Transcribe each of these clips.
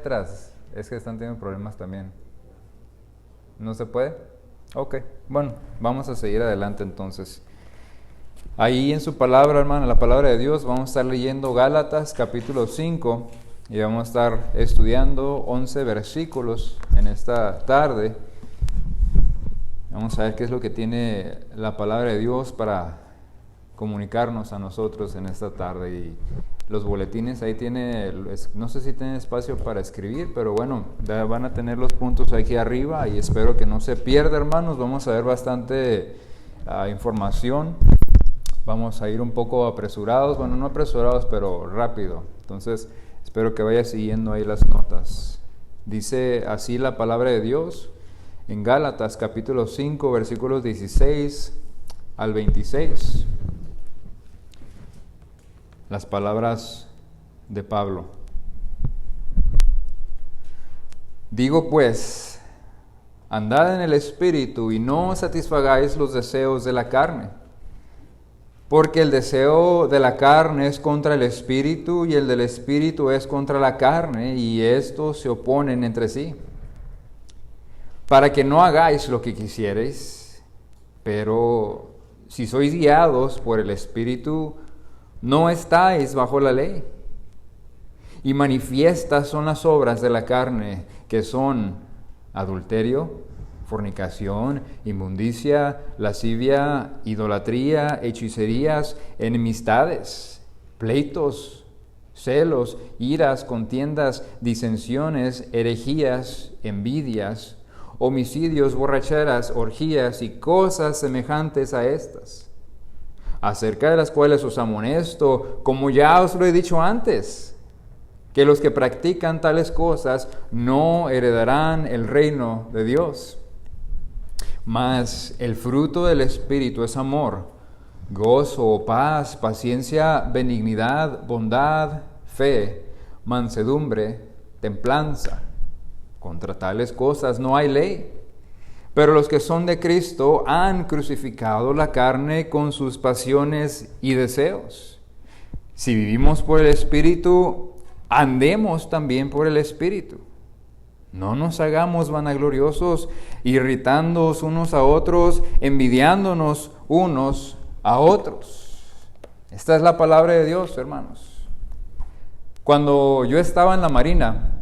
atrás. Es que están teniendo problemas también. ¿No se puede? Ok, bueno, vamos a seguir adelante entonces. Ahí en su palabra, hermano, la palabra de Dios, vamos a estar leyendo Gálatas capítulo 5 y vamos a estar estudiando 11 versículos en esta tarde. Vamos a ver qué es lo que tiene la palabra de Dios para comunicarnos a nosotros en esta tarde. Y los boletines ahí tiene, no sé si tiene espacio para escribir, pero bueno, van a tener los puntos aquí arriba y espero que no se pierda, hermanos. Vamos a ver bastante información. Vamos a ir un poco apresurados, bueno, no apresurados, pero rápido. Entonces, espero que vaya siguiendo ahí las notas. Dice así la palabra de Dios en Gálatas capítulo 5, versículos 16 al 26. Las palabras de Pablo. Digo pues, andad en el Espíritu y no satisfagáis los deseos de la carne. Porque el deseo de la carne es contra el Espíritu y el del Espíritu es contra la carne, y estos se oponen entre sí. Para que no hagáis lo que quisierais, pero si sois guiados por el Espíritu, no estáis bajo la ley. Y manifiestas son las obras de la carne, que son adulterio, fornicación, inmundicia, lascivia, idolatría, hechicerías, enemistades, pleitos, celos, iras, contiendas, disensiones, herejías, envidias, homicidios, borracheras, orgías y cosas semejantes a estas, acerca de las cuales os amonesto, como ya os lo he dicho antes, que los que practican tales cosas no heredarán el reino de Dios. Mas el fruto del Espíritu es amor, gozo, paz, paciencia, benignidad, bondad, fe, mansedumbre, templanza. Contra tales cosas no hay ley. Pero los que son de Cristo han crucificado la carne con sus pasiones y deseos. Si vivimos por el Espíritu, andemos también por el Espíritu. No nos hagamos vanagloriosos, irritándonos unos a otros, envidiándonos unos a otros. Esta es la palabra de Dios, hermanos. Cuando yo estaba en la Marina,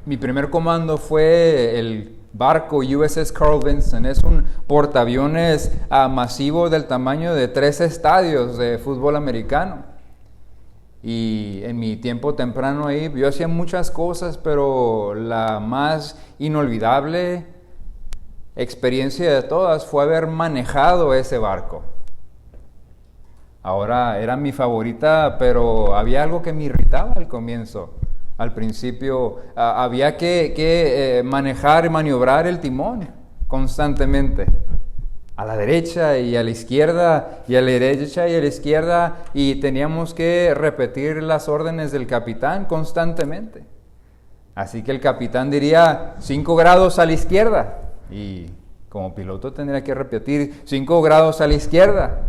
mi primer comando fue el barco USS Carl Vinson. Es un portaaviones masivo del tamaño de 3 estadios de fútbol americano. Y en mi tiempo temprano ahí, yo hacía muchas cosas, pero la más inolvidable experiencia de todas fue haber manejado ese barco. Ahora era mi favorita, pero había algo que me irritaba al comienzo. Al principio había que manejar y maniobrar el timón constantemente. A la derecha y a la izquierda, y a la derecha y a la izquierda, y teníamos que repetir las órdenes del capitán constantemente. Así que el capitán diría 5 grados a la izquierda, y como piloto tendría que repetir 5 grados a la izquierda.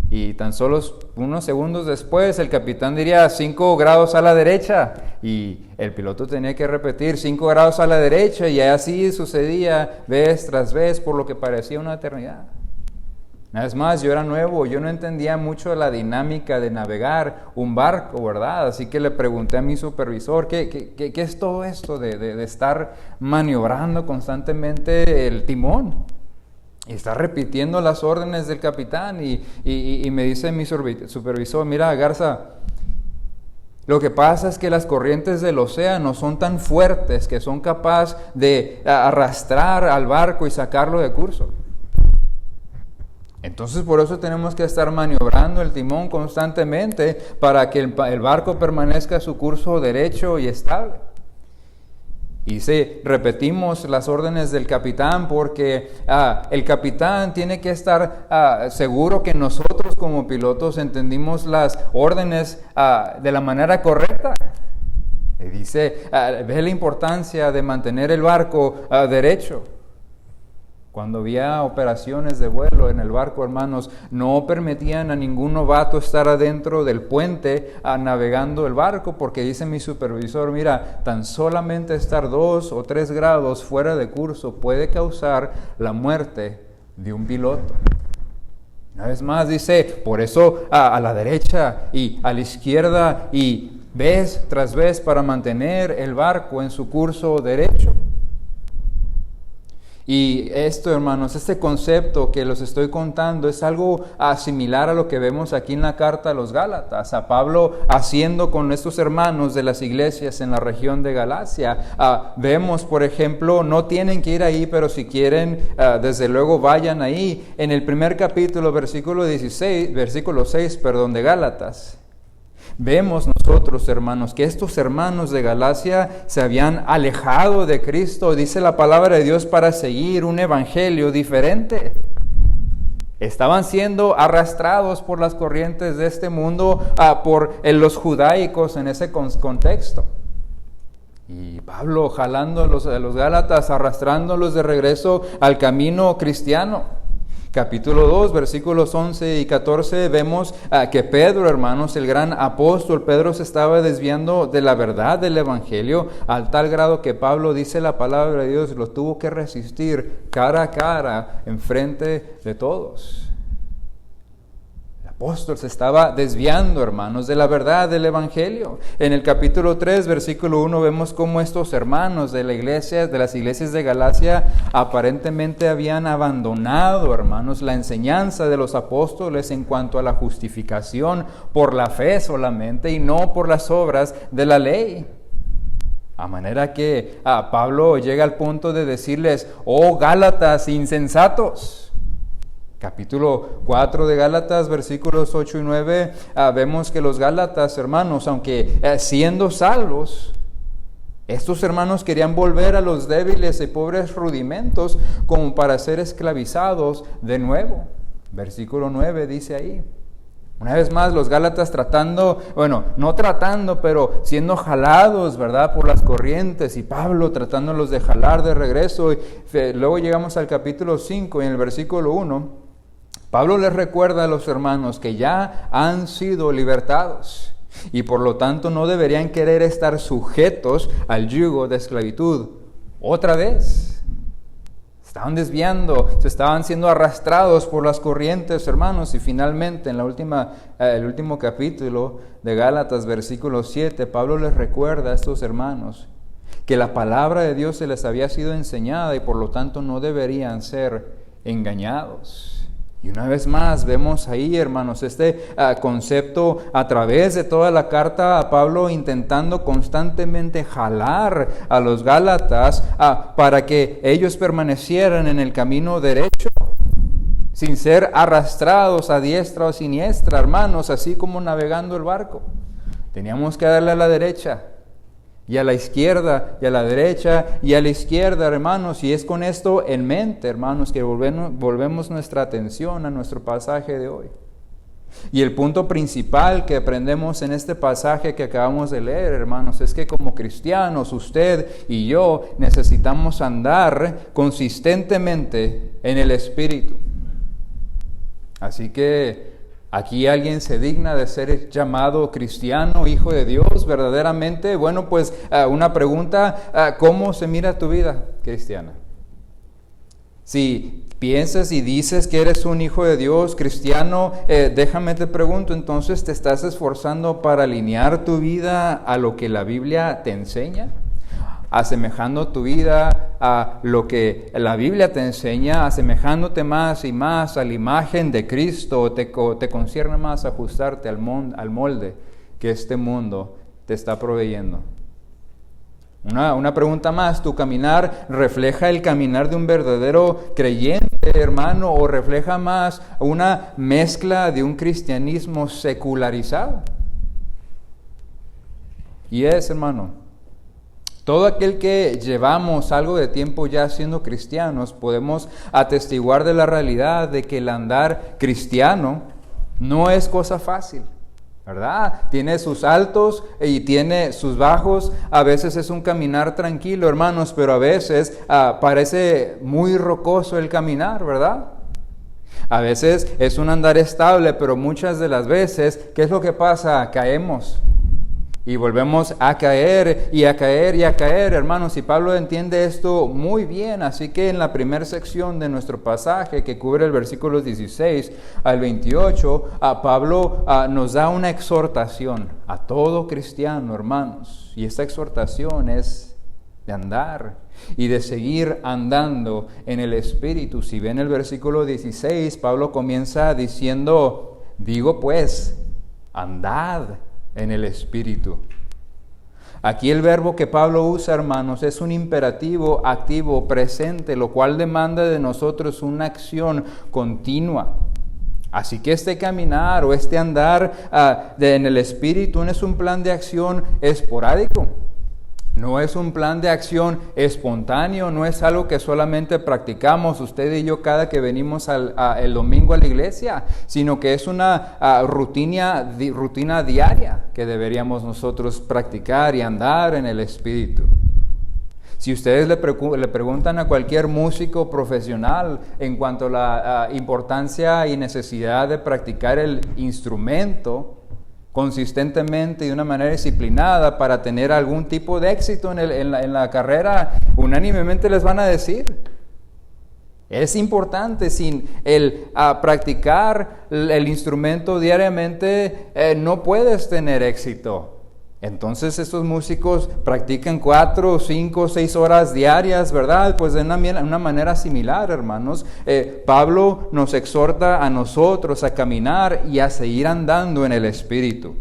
Y tan solo unos segundos después el capitán diría 5 grados a la derecha y el piloto tenía que repetir 5 grados a la derecha, y así sucedía vez tras vez por lo que parecía una eternidad. Una vez más, yo era nuevo, yo no entendía mucho de la dinámica de navegar un barco, ¿verdad? Así que le pregunté a mi supervisor, ¿qué es todo esto de estar maniobrando constantemente el timón? Y está repitiendo las órdenes del capitán y me dice mi supervisor, mira Garza, lo que pasa es que las corrientes del océano son tan fuertes que son capaces de arrastrar al barco y sacarlo de curso. Entonces por eso tenemos que estar maniobrando el timón constantemente para que el barco permanezca a su curso derecho y estable. Y sí, repetimos las órdenes del capitán porque el capitán tiene que estar seguro que nosotros como pilotos entendimos las órdenes de la manera correcta. Y dice, ve la importancia de mantener el barco derecho. Cuando había operaciones de vuelo en el barco, hermanos, no permitían a ningún novato estar adentro del puente navegando el barco, porque dice mi supervisor, mira, tan solamente estar 2 o 3 grados fuera de curso puede causar la muerte de un piloto. Una vez más dice, por eso a la derecha y a la izquierda y vez tras vez para mantener el barco en su curso derecho. Y esto, hermanos, este concepto que los estoy contando es algo similar a lo que vemos aquí en la carta a los Gálatas, a Pablo haciendo con estos hermanos de las iglesias en la región de Galacia. Vemos, por ejemplo, no tienen que ir ahí, pero si quieren, desde luego vayan ahí. En el primer capítulo, versículo 6, de Gálatas. Vemos nosotros, hermanos, que estos hermanos de Galacia se habían alejado de Cristo, dice la palabra de Dios, para seguir un evangelio diferente. Estaban siendo arrastrados por las corrientes de este mundo, por los judaicos en ese contexto. Y Pablo jalando a los Gálatas, arrastrándolos de regreso al camino cristiano. Capítulo 2, versículos 11 y 14, vemos que Pedro, hermanos, el gran apóstol, Pedro se estaba desviando de la verdad del evangelio, al tal grado que Pablo, dice la palabra de Dios, lo tuvo que resistir cara a cara, enfrente de todos. El apóstol se estaba desviando, hermanos, de la verdad del evangelio. En el capítulo 3, versículo 1, vemos cómo estos hermanos de las iglesias de Galacia aparentemente habían abandonado, hermanos, la enseñanza de los apóstoles en cuanto a la justificación por la fe solamente y no por las obras de la ley. A manera que Pablo llega al punto de decirles, oh Gálatas insensatos. Capítulo 4 de Gálatas, versículos 8 y 9, vemos que los Gálatas, hermanos, aunque siendo salvos, estos hermanos querían volver a los débiles y pobres rudimentos como para ser esclavizados de nuevo. Versículo 9 dice ahí. Una vez más, los Gálatas pero siendo jalados, ¿verdad?, por las corrientes, y Pablo tratándolos de jalar de regreso. Y luego llegamos al capítulo 5, y en el versículo 1, Pablo les recuerda a los hermanos que ya han sido libertados y por lo tanto no deberían querer estar sujetos al yugo de esclavitud otra vez. Estaban desviando, se estaban siendo arrastrados por las corrientes, hermanos, y finalmente en el último capítulo de Gálatas, versículo 7, Pablo les recuerda a estos hermanos que la palabra de Dios se les había sido enseñada y por lo tanto no deberían ser engañados. Y una vez más vemos ahí, hermanos, este concepto a través de toda la carta a Pablo intentando constantemente jalar a los Gálatas para que ellos permanecieran en el camino derecho, sin ser arrastrados a diestra o siniestra, hermanos, así como navegando el barco. Teníamos que darle a la derecha y a la izquierda, y a la derecha, y a la izquierda, hermanos, y es con esto en mente, hermanos, que volvemos nuestra atención a nuestro pasaje de hoy. Y el punto principal que aprendemos en este pasaje que acabamos de leer, hermanos, es que como cristianos, usted y yo necesitamos andar consistentemente en el Espíritu. Así que ¿aquí alguien se digna de ser llamado cristiano, hijo de Dios, verdaderamente? Bueno, pues una pregunta, ¿cómo se mira tu vida cristiana? Si piensas y dices que eres un hijo de Dios, cristiano, déjame te pregunto, entonces, ¿te estás esforzando para alinear tu vida a lo que la Biblia te enseña? Asemejando tu vida a lo que la Biblia te enseña, asemejándote más y más a la imagen de Cristo, te concierne más ajustarte al molde que este mundo te está proveyendo. Una pregunta más, ¿tu caminar refleja el caminar de un verdadero creyente, hermano, o refleja más una mezcla de un cristianismo secularizado? Y hermano, todo aquel que llevamos algo de tiempo ya siendo cristianos, podemos atestiguar de la realidad de que el andar cristiano no es cosa fácil. ¿verdad? Tiene sus altos y tiene sus bajos. A veces es un caminar tranquilo, hermanos, pero a veces parece muy rocoso el caminar, ¿verdad? A veces es un andar estable, pero muchas de las veces, ¿qué es lo que pasa? Caemos. Y volvemos a caer y a caer y a caer, hermanos. Y Pablo entiende esto muy bien. Así que en la primera sección de nuestro pasaje, que cubre el versículos 16 al 28, Pablo nos da una exhortación a todo cristiano, hermanos. Y esta exhortación es de andar y de seguir andando en el Espíritu. Si ven el versículo 16, Pablo comienza diciendo, digo pues, andad en el Espíritu. Aquí el verbo que Pablo usa, hermanos, es un imperativo activo presente, lo cual demanda de nosotros una acción continua. Así que este caminar o este andar en el Espíritu no es un plan de acción esporádico. No es un plan de acción espontáneo, no es algo que solamente practicamos usted y yo cada que venimos el domingo a la iglesia, sino que es una rutina diaria que deberíamos nosotros practicar y andar en el Espíritu. Si ustedes le preguntan a cualquier músico profesional en cuanto a la importancia y necesidad de practicar el instrumento consistentemente y de una manera disciplinada para tener algún tipo de éxito en la carrera, unánimemente les van a decir, es importante. Sin el practicar el instrumento diariamente no puedes tener éxito. Entonces estos músicos practican 4, 5, 6 horas diarias, ¿verdad? Pues de una manera similar, hermanos. Pablo nos exhorta a nosotros a caminar y a seguir andando en el Espíritu,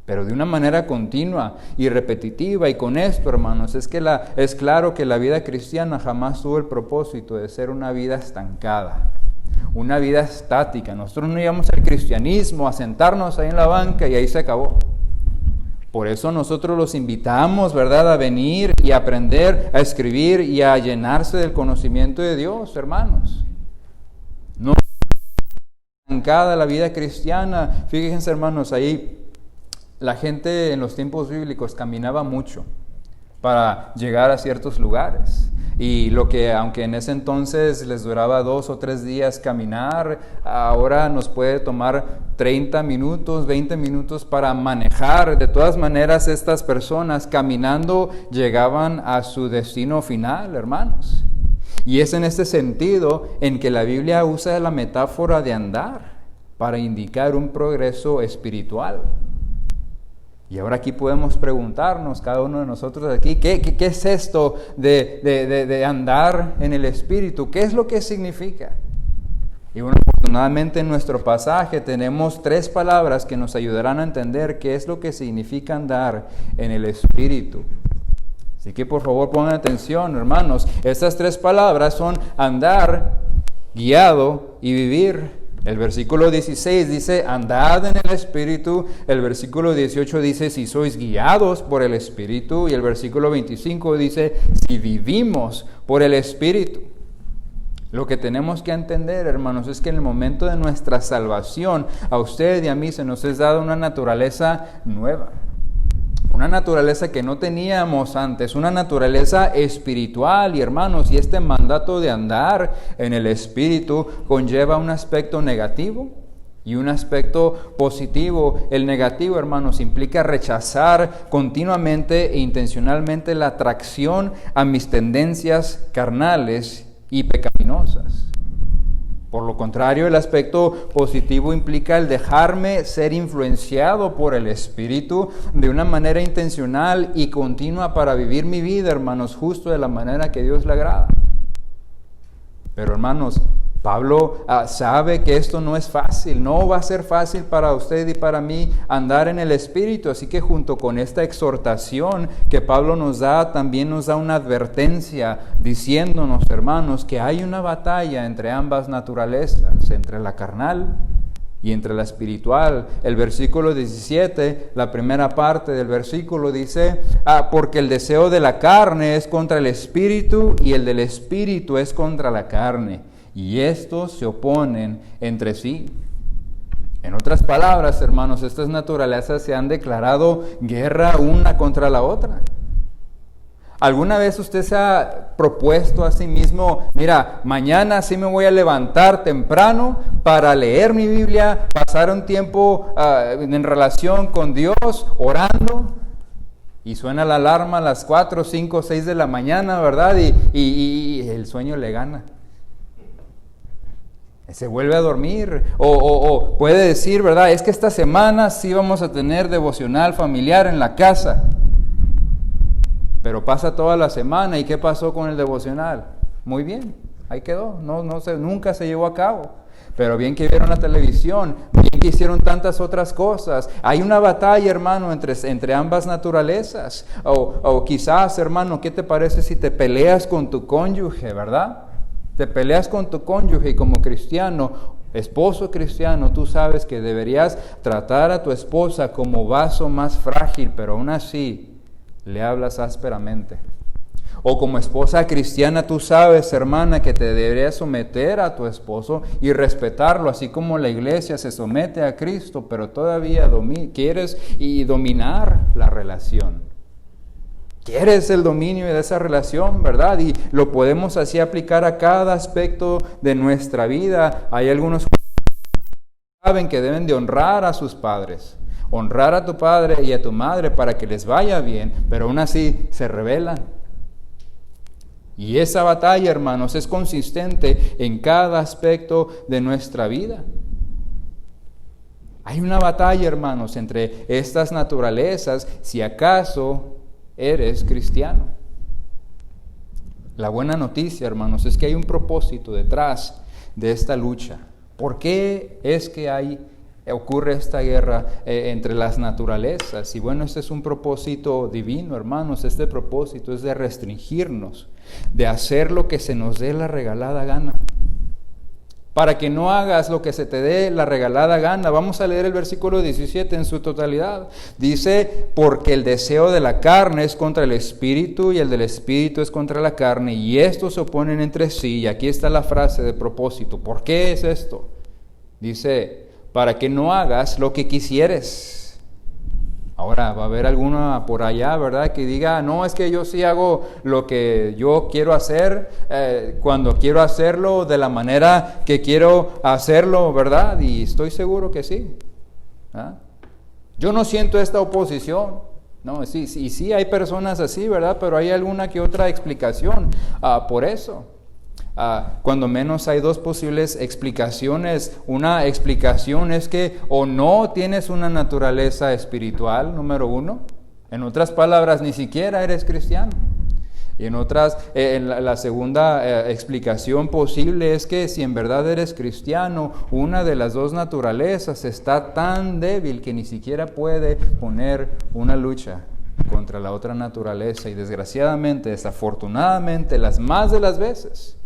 pero de una manera continua y repetitiva. Y con esto, hermanos, es claro que la vida cristiana jamás tuvo el propósito de ser una vida estancada, una vida estática. Nosotros no llegamos al cristianismo a sentarnos ahí en la banca y ahí se acabó. Por eso nosotros los invitamos, ¿verdad?, a venir y aprender a escribir y a llenarse del conocimiento de Dios, hermanos. No estancada la vida cristiana. Fíjense, hermanos, ahí la gente en los tiempos bíblicos caminaba mucho para llegar a ciertos lugares. Y lo que, aunque en ese entonces les duraba 2 o 3 días caminar, ahora nos puede tomar 30 minutos, 20 minutos para manejar. De todas maneras, estas personas caminando llegaban a su destino final, hermanos. Y es en este sentido en que la Biblia usa la metáfora de andar para indicar un progreso espiritual. Y ahora aquí podemos preguntarnos, cada uno de nosotros aquí, ¿qué es esto de andar en el Espíritu? ¿Qué es lo que significa? Y bueno, afortunadamente en nuestro pasaje tenemos 3 palabras que nos ayudarán a entender qué es lo que significa andar en el Espíritu. Así que por favor pongan atención, hermanos. Estas 3 palabras son andar, guiado y vivir. El versículo 16 dice, andad en el Espíritu. El versículo 18 dice, si sois guiados por el Espíritu. Y el versículo 25 dice, si vivimos por el Espíritu. Lo que tenemos que entender, hermanos, es que en el momento de nuestra salvación, a usted y a mí se nos es dada una naturaleza nueva. Una naturaleza que no teníamos antes, una naturaleza espiritual. Y hermanos, y este mandato de andar en el Espíritu conlleva un aspecto negativo y un aspecto positivo. El negativo, hermanos, implica rechazar continuamente e intencionalmente la atracción a mis tendencias carnales y pecaminosas. Por lo contrario, el aspecto positivo implica el dejarme ser influenciado por el Espíritu de una manera intencional y continua para vivir mi vida, hermanos, justo de la manera que Dios le agrada. Pero, hermanos, Pablo sabe que esto no es fácil, no va a ser fácil para usted y para mí andar en el Espíritu. Así que junto con esta exhortación que Pablo nos da, también nos da una advertencia diciéndonos, hermanos, que hay una batalla entre ambas naturalezas, entre la carnal y entre la espiritual. El versículo 17, la primera parte del versículo dice, porque el deseo de la carne es contra el Espíritu y el del Espíritu es contra la carne. Y estos se oponen entre sí. En otras palabras, hermanos, estas naturalezas se han declarado guerra una contra la otra. ¿Alguna vez usted se ha propuesto a sí mismo, mira, mañana sí me voy a levantar temprano para leer mi Biblia, pasar un tiempo en relación con Dios, orando? Y suena la alarma a las 4, 5, 6 de la mañana, ¿verdad? Y el sueño le gana. Se vuelve a dormir. O puede decir, ¿verdad? Es que esta semana sí vamos a tener devocional familiar en la casa. Pero pasa toda la semana, ¿y qué pasó con el devocional? Muy bien, ahí quedó, nunca se llevó a cabo. Pero bien que vieron la televisión, bien que hicieron tantas otras cosas. Hay una batalla, hermano, entre ambas naturalezas. O quizás, hermano, ¿qué te parece si te peleas con tu cónyuge, verdad? Te peleas con tu cónyuge y como cristiano, esposo cristiano, tú sabes que deberías tratar a tu esposa como vaso más frágil, pero aún así le hablas ásperamente. O como esposa cristiana, tú sabes, hermana, que te deberías someter a tu esposo y respetarlo, así como la iglesia se somete a Cristo, pero todavía quieres dominar la relación. Quieres el dominio de esa relación, ¿verdad? Y lo podemos así aplicar a cada aspecto de nuestra vida. Hay algunos que saben que deben de honrar a sus padres. Honrar a tu padre y a tu madre para que les vaya bien, pero aún así se rebelan. Y esa batalla, hermanos, es consistente en cada aspecto de nuestra vida. Hay una batalla, hermanos, entre estas naturalezas, si acaso eres cristiano. La buena noticia, hermanos, es que hay un propósito detrás de esta lucha. ¿Por qué es que ocurre esta guerra entre las naturalezas? Y bueno, este es un propósito divino, hermanos. Este propósito es de restringirnos, de hacer lo que se nos dé la regalada gana. Para que no hagas lo que se te dé la regalada gana. Vamos a leer el versículo 17 en su totalidad. Dice, porque el deseo de la carne es contra el espíritu y el del espíritu es contra la carne, y estos se oponen entre sí. Y aquí está la frase de propósito. ¿Por qué es esto? Dice, para que no hagas lo que quisieres. Ahora, va a haber alguna por allá, ¿verdad?, que diga, no, es que yo sí hago lo que yo quiero hacer, cuando quiero hacerlo, de la manera que quiero hacerlo, ¿verdad? Y estoy seguro que sí. ¿Ah? Yo no siento esta oposición. No, sí hay personas así, ¿verdad? Pero hay alguna que otra explicación por eso. Cuando menos hay dos posibles explicaciones. Una explicación es que o no tienes una naturaleza espiritual, número uno. En otras palabras, ni siquiera eres cristiano. Y la segunda explicación posible es que si en verdad eres cristiano, una de las dos naturalezas está tan débil que ni siquiera puede poner una lucha contra la otra naturaleza. Y desgraciadamente, desafortunadamente, las más de las veces,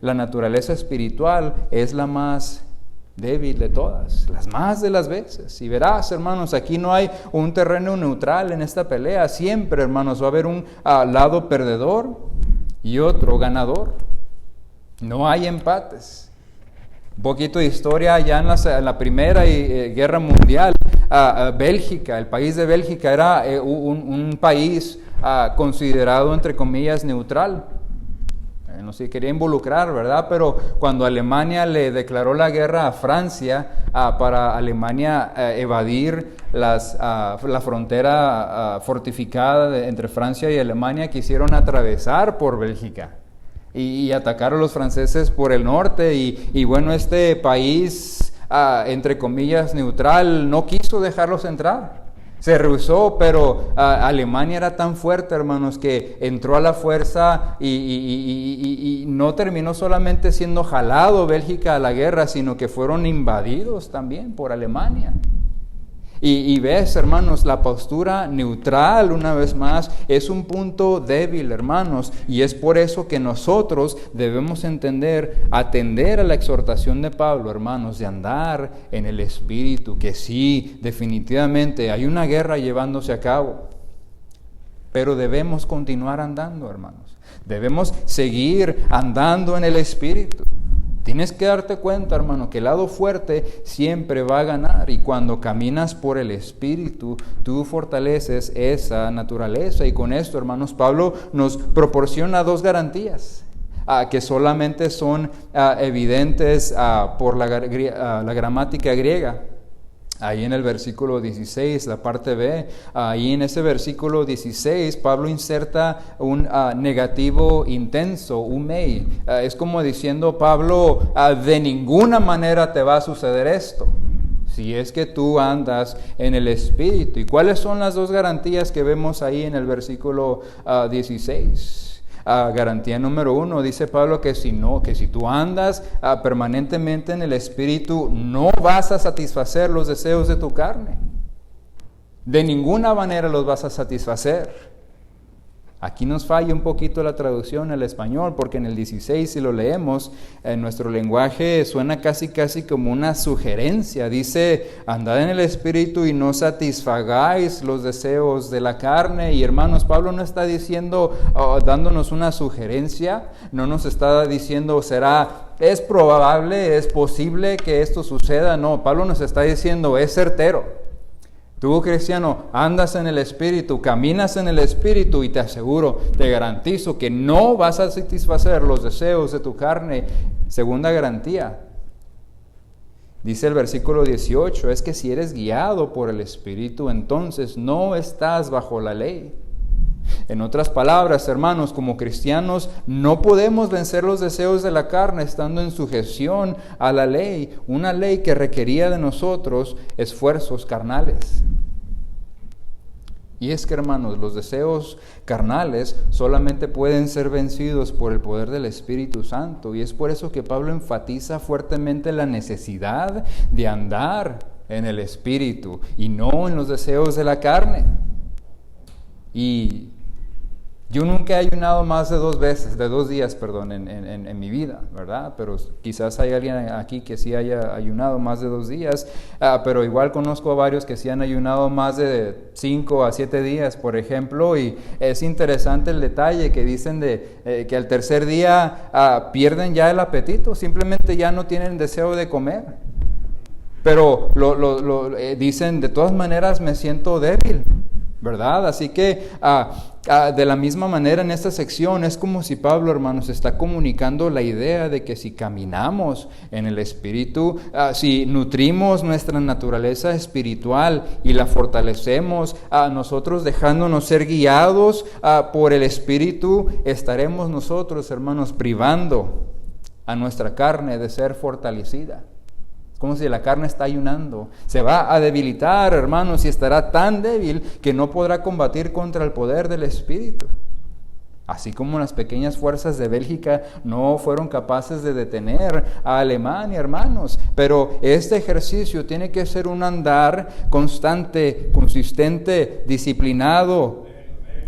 la naturaleza espiritual es la más débil de todas, las más de las veces. Y verás, hermanos, aquí no hay un terreno neutral en esta pelea. Siempre, hermanos, va a haber un lado perdedor y otro ganador. No hay empates. Un poquito de historia, ya en la Primera Guerra Mundial, Bélgica, el país de Bélgica era un país considerado, entre comillas, neutral. No se quería involucrar, ¿verdad? Pero cuando Alemania le declaró la guerra a Francia, para Alemania evadir la frontera fortificada entre Francia y Alemania, quisieron atravesar por Bélgica y atacar a los franceses por el norte. Y bueno, este país, entre comillas, neutral, no quiso dejarlos entrar. Se rehusó, pero Alemania era tan fuerte, hermanos, que entró a la fuerza y no terminó solamente siendo jalado Bélgica a la guerra, sino que fueron invadidos también por Alemania. Y ves, hermanos, la postura neutral, una vez más, es un punto débil, hermanos, y es por eso que nosotros debemos atender a la exhortación de Pablo, hermanos, de andar en el Espíritu, que sí, definitivamente hay una guerra llevándose a cabo, pero debemos continuar andando, hermanos. Debemos seguir andando en el Espíritu. Tienes que darte cuenta, hermano, que el lado fuerte siempre va a ganar, y cuando caminas por el Espíritu, tú fortaleces esa naturaleza. Y con esto, hermanos, Pablo nos proporciona dos garantías que solamente son evidentes por la gramática griega. Ahí en el versículo 16, la parte B, ahí en ese versículo 16, Pablo inserta un negativo intenso, umei. Es como diciendo Pablo, de ninguna manera te va a suceder esto, si es que tú andas en el Espíritu. ¿Y cuáles son las dos garantías que vemos ahí en el versículo 16? Garantía número 1, dice Pablo que si tú andas permanentemente en el Espíritu, no vas a satisfacer los deseos de tu carne. De ninguna manera los vas a satisfacer. Aquí nos falla un poquito la traducción al español, porque en el 16, si lo leemos, en nuestro lenguaje suena casi como una sugerencia. Dice, andad en el Espíritu y no satisfagáis los deseos de la carne. Y hermanos, Pablo no está diciendo, dándonos una sugerencia, no nos está diciendo, es probable, es posible que esto suceda. No, Pablo nos está diciendo, es certero. Tú, cristiano, andas en el Espíritu, caminas en el Espíritu, y te aseguro, te garantizo que no vas a satisfacer los deseos de tu carne. Segunda garantía, dice el versículo 18, es que si eres guiado por el Espíritu, entonces no estás bajo la ley. En otras palabras, hermanos, como cristianos no podemos vencer los deseos de la carne estando en sujeción a la ley, una ley que requería de nosotros esfuerzos carnales. Y es que, hermanos, los deseos carnales solamente pueden ser vencidos por el poder del Espíritu Santo, y es por eso que Pablo enfatiza fuertemente la necesidad de andar en el Espíritu y no en los deseos de la carne. Y yo nunca he ayunado más de 2 días en mi vida, ¿verdad? Pero quizás hay alguien aquí que sí haya ayunado más de 2 días, pero igual conozco a varios que sí han ayunado más de 5 a 7 días, por ejemplo, y es interesante el detalle que dicen que al tercer día pierden ya el apetito, simplemente ya no tienen deseo de comer. Pero dicen, de todas maneras me siento débil, ¿verdad? Así que de la misma manera en esta sección es como si Pablo, hermanos, está comunicando la idea de que si caminamos en el Espíritu, si nutrimos nuestra naturaleza espiritual y la fortalecemos, nosotros dejándonos ser guiados por el Espíritu, estaremos nosotros, hermanos, privando a nuestra carne de ser fortalecida. Como si la carne está ayunando, se va a debilitar, hermanos, y estará tan débil que no podrá combatir contra el poder del Espíritu. Así como las pequeñas fuerzas de Bélgica no fueron capaces de detener a Alemania, hermanos. Pero este ejercicio tiene que ser un andar constante, consistente, disciplinado.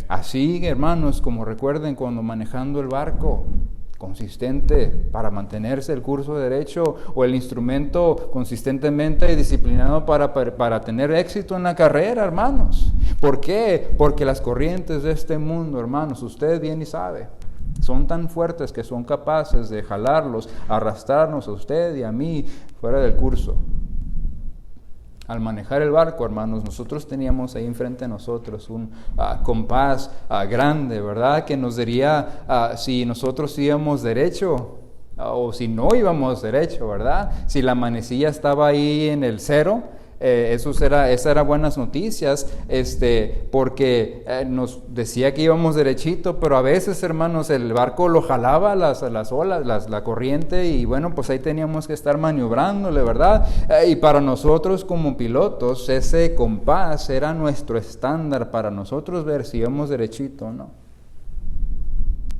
Así, hermanos, como recuerden cuando manejando el barco, consistente para mantenerse el curso derecho, o el instrumento consistentemente disciplinado para tener éxito en la carrera, hermanos. ¿Por qué? Porque las corrientes de este mundo, hermanos, usted bien y sabe, son tan fuertes que son capaces de jalarlos, arrastrarnos a usted y a mí fuera del curso. Al manejar el barco, hermanos, nosotros teníamos ahí enfrente de nosotros un compás grande, ¿verdad? Que nos diría si nosotros íbamos derecho o si no íbamos derecho, ¿verdad? Si la manecilla estaba ahí en el 0, esas eran buenas noticias, porque nos decía que íbamos derechito, pero a veces, hermanos, el barco lo jalaba las olas, la corriente, y bueno, pues ahí teníamos que estar maniobrándole, ¿verdad? Y para nosotros como pilotos, ese compás era nuestro estándar para nosotros ver si íbamos derechito o no.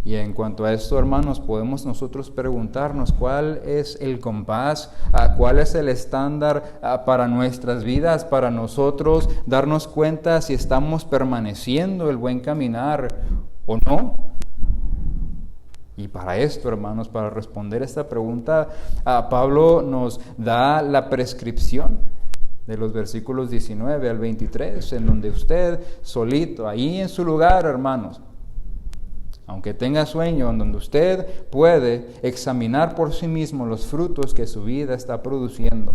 Y en cuanto a esto, hermanos, podemos nosotros preguntarnos cuál es el compás, cuál es el estándar para nuestras vidas, para nosotros darnos cuenta si estamos permaneciendo el buen caminar o no. Y para esto, hermanos, para responder esta pregunta, Pablo nos da la prescripción de los versículos 19 al 23, en donde usted solito, ahí en su lugar, hermanos, aunque tenga sueño, en donde usted puede examinar por sí mismo los frutos que su vida está produciendo.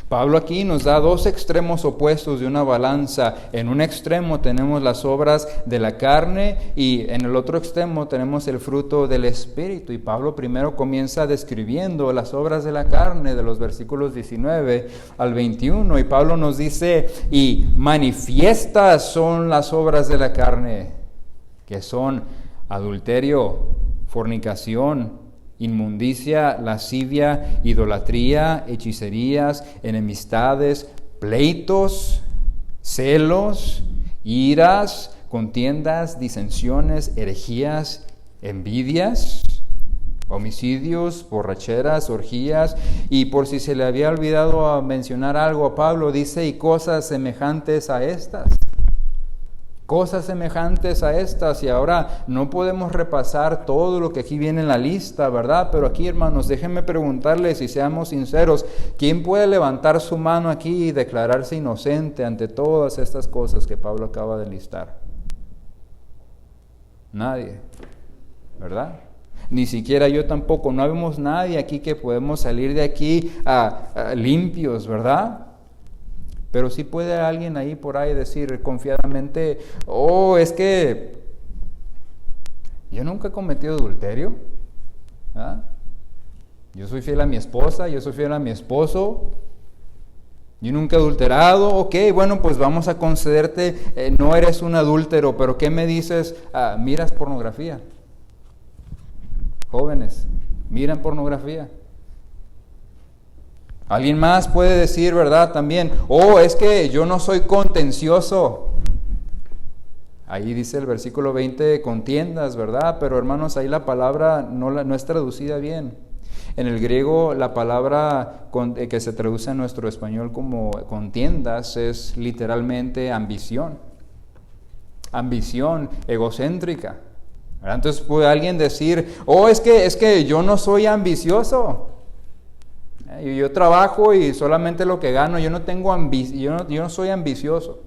Pablo aquí nos da dos extremos opuestos de una balanza. En un extremo tenemos las obras de la carne y en el otro extremo tenemos el fruto del Espíritu. Y Pablo primero comienza describiendo las obras de la carne de los versículos 19 al 21. Y Pablo nos dice, y manifiestas son las obras de la carne, que son adulterio, fornicación, inmundicia, lascivia, idolatría, hechicerías, enemistades, pleitos, celos, iras, contiendas, disensiones, herejías, envidias, homicidios, borracheras, orgías, y por si se le había olvidado mencionar algo a Pablo, dice, y cosas semejantes a estas. Cosas semejantes a estas, y ahora no podemos repasar todo lo que aquí viene en la lista, ¿verdad? Pero aquí, hermanos, déjenme preguntarles y seamos sinceros, ¿quién puede levantar su mano aquí y declararse inocente ante todas estas cosas que Pablo acaba de listar? Nadie, ¿verdad? Ni siquiera yo tampoco, no vemos nadie aquí que podemos salir de aquí limpios, ¿verdad? Pero sí puede alguien ahí por ahí decir confiadamente, es que yo nunca he cometido adulterio, ¿ah? Yo soy fiel a mi esposa, yo soy fiel a mi esposo, yo nunca he adulterado. Ok, bueno, pues vamos a concederte, no eres un adúltero, pero ¿qué me dices? Miras pornografía. Jóvenes, miran pornografía. Alguien más puede decir, ¿verdad? También, es que yo no soy contencioso. Ahí dice el versículo 20, contiendas, ¿verdad? Pero hermanos, ahí la palabra no es traducida bien. En el griego, la palabra que se traduce en nuestro español como contiendas es literalmente ambición. Ambición egocéntrica, ¿verdad? Entonces puede alguien decir, es que yo no soy ambicioso. Yo trabajo y solamente lo que gano, yo no soy ambicioso.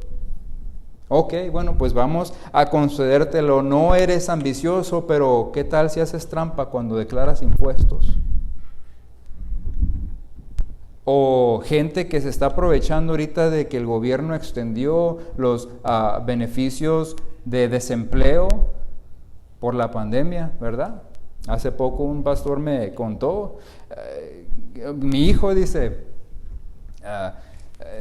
Ok, bueno, pues vamos a concedértelo, no eres ambicioso, pero ¿qué tal si haces trampa cuando declaras impuestos? O gente que se está aprovechando ahorita de que el gobierno extendió los beneficios de desempleo por la pandemia, ¿verdad? Hace poco un pastor me contó, mi hijo dice,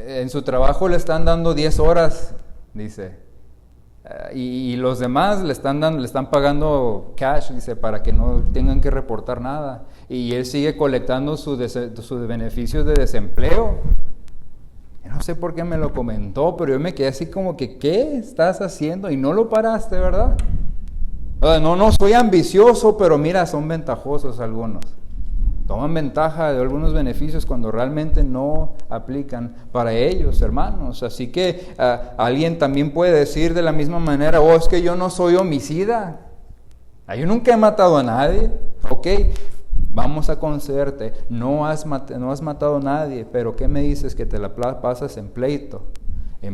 en su trabajo le están dando 10 horas, dice, y los demás le están pagando cash, dice, para que no tengan que reportar nada. Y él sigue colectando sus beneficios de desempleo. No sé por qué me lo comentó, pero yo me quedé así como que, ¿qué estás haciendo? Y no lo paraste, ¿verdad? No soy ambicioso, pero mira, son ventajosos algunos. Toman ventaja de algunos beneficios cuando realmente no aplican para ellos, hermanos. Así que alguien también puede decir de la misma manera, es que yo no soy homicida. Yo nunca he matado a nadie. Ok, vamos a concederte, no has matado a nadie, pero ¿qué me dices? Que te la pasas en pleito y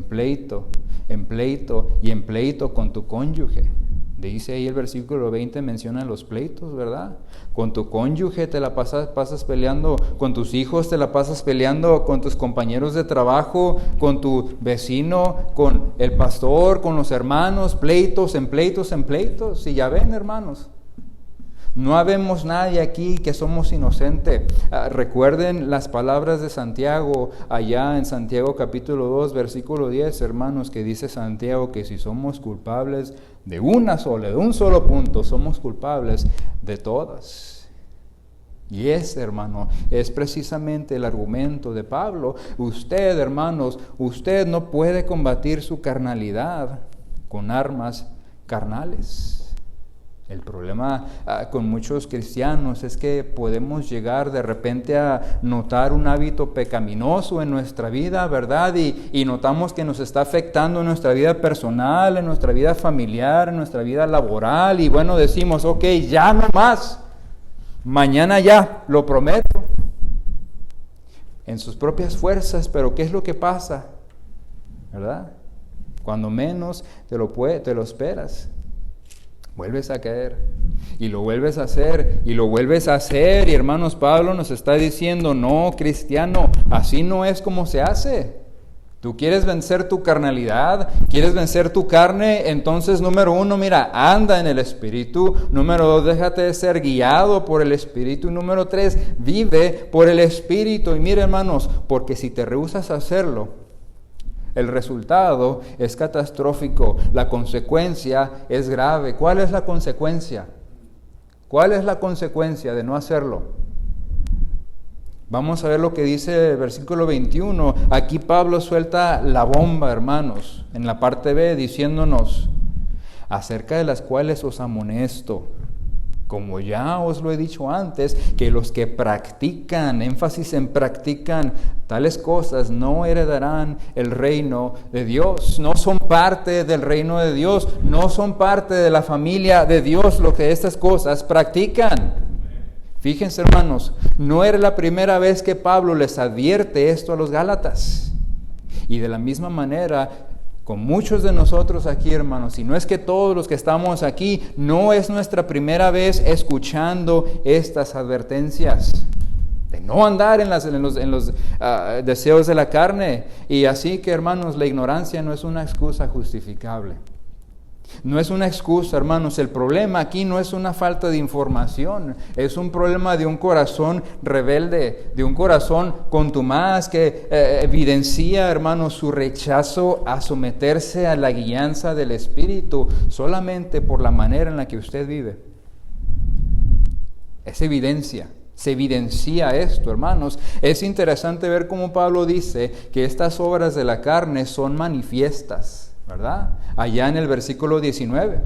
en pleito con tu cónyuge. Dice ahí el versículo 20, menciona los pleitos, ¿verdad? Con tu cónyuge te la pasas peleando, con tus hijos te la pasas peleando, con tus compañeros de trabajo, con tu vecino, con el pastor, con los hermanos, pleitos. Y ya ven, hermanos, no habemos nadie aquí que somos inocentes. Recuerden las palabras de Santiago, allá en Santiago capítulo 2, versículo 10, hermanos, que dice Santiago que si somos culpables de un solo punto, somos culpables de todas. Y ese, hermano, es precisamente el argumento de Pablo. Usted, hermanos, usted no puede combatir su carnalidad con armas carnales. El problema con muchos cristianos es que podemos llegar de repente a notar un hábito pecaminoso en nuestra vida, ¿verdad? Y notamos que nos está afectando en nuestra vida personal, en nuestra vida familiar, en nuestra vida laboral. Y bueno, decimos, ok, ya no más. Mañana ya, lo prometo. En sus propias fuerzas, pero ¿qué es lo que pasa? ¿Verdad? Cuando menos te lo esperas. vuelves a caer. Y lo vuelves a hacer, y lo vuelves a hacer. Y hermanos, Pablo nos está diciendo, no, cristiano, así no es como se hace. Tú quieres vencer tu carnalidad, quieres vencer tu carne, entonces número 1, mira, anda en el Espíritu. Número 2, déjate de ser guiado por el Espíritu. Y número 3, vive por el Espíritu. Y mira, hermanos, porque si te rehusas a hacerlo, el resultado es catastrófico, la consecuencia es grave. ¿Cuál es la consecuencia? ¿Cuál es la consecuencia de no hacerlo? Vamos a ver lo que dice el versículo 21. Aquí Pablo suelta la bomba, hermanos, en la parte B, diciéndonos, acerca de las cuales os amonesto, como ya os lo he dicho antes, que los que practican, énfasis en practican tales cosas, no heredarán el reino de Dios. No son parte del reino de Dios, no son parte de la familia de Dios lo que estas cosas practican. Fíjense, hermanos, no era la primera vez que Pablo les advierte esto a los Gálatas. Y de la misma manera, con muchos de nosotros aquí, hermanos, y no es que todos los que estamos aquí, no es nuestra primera vez escuchando estas advertencias de no andar en los deseos de la carne. Y así que, hermanos, la ignorancia no es una excusa justificable. No es una excusa, hermanos. El problema aquí no es una falta de información, es un problema de un corazón rebelde, de un corazón contumaz que evidencia, hermanos, su rechazo a someterse a la guianza del Espíritu solamente por la manera en la que usted vive. Es evidencia. Se evidencia esto, hermanos. Es interesante ver cómo Pablo dice que estas obras de la carne son manifiestas, ¿verdad? Allá en el versículo 19,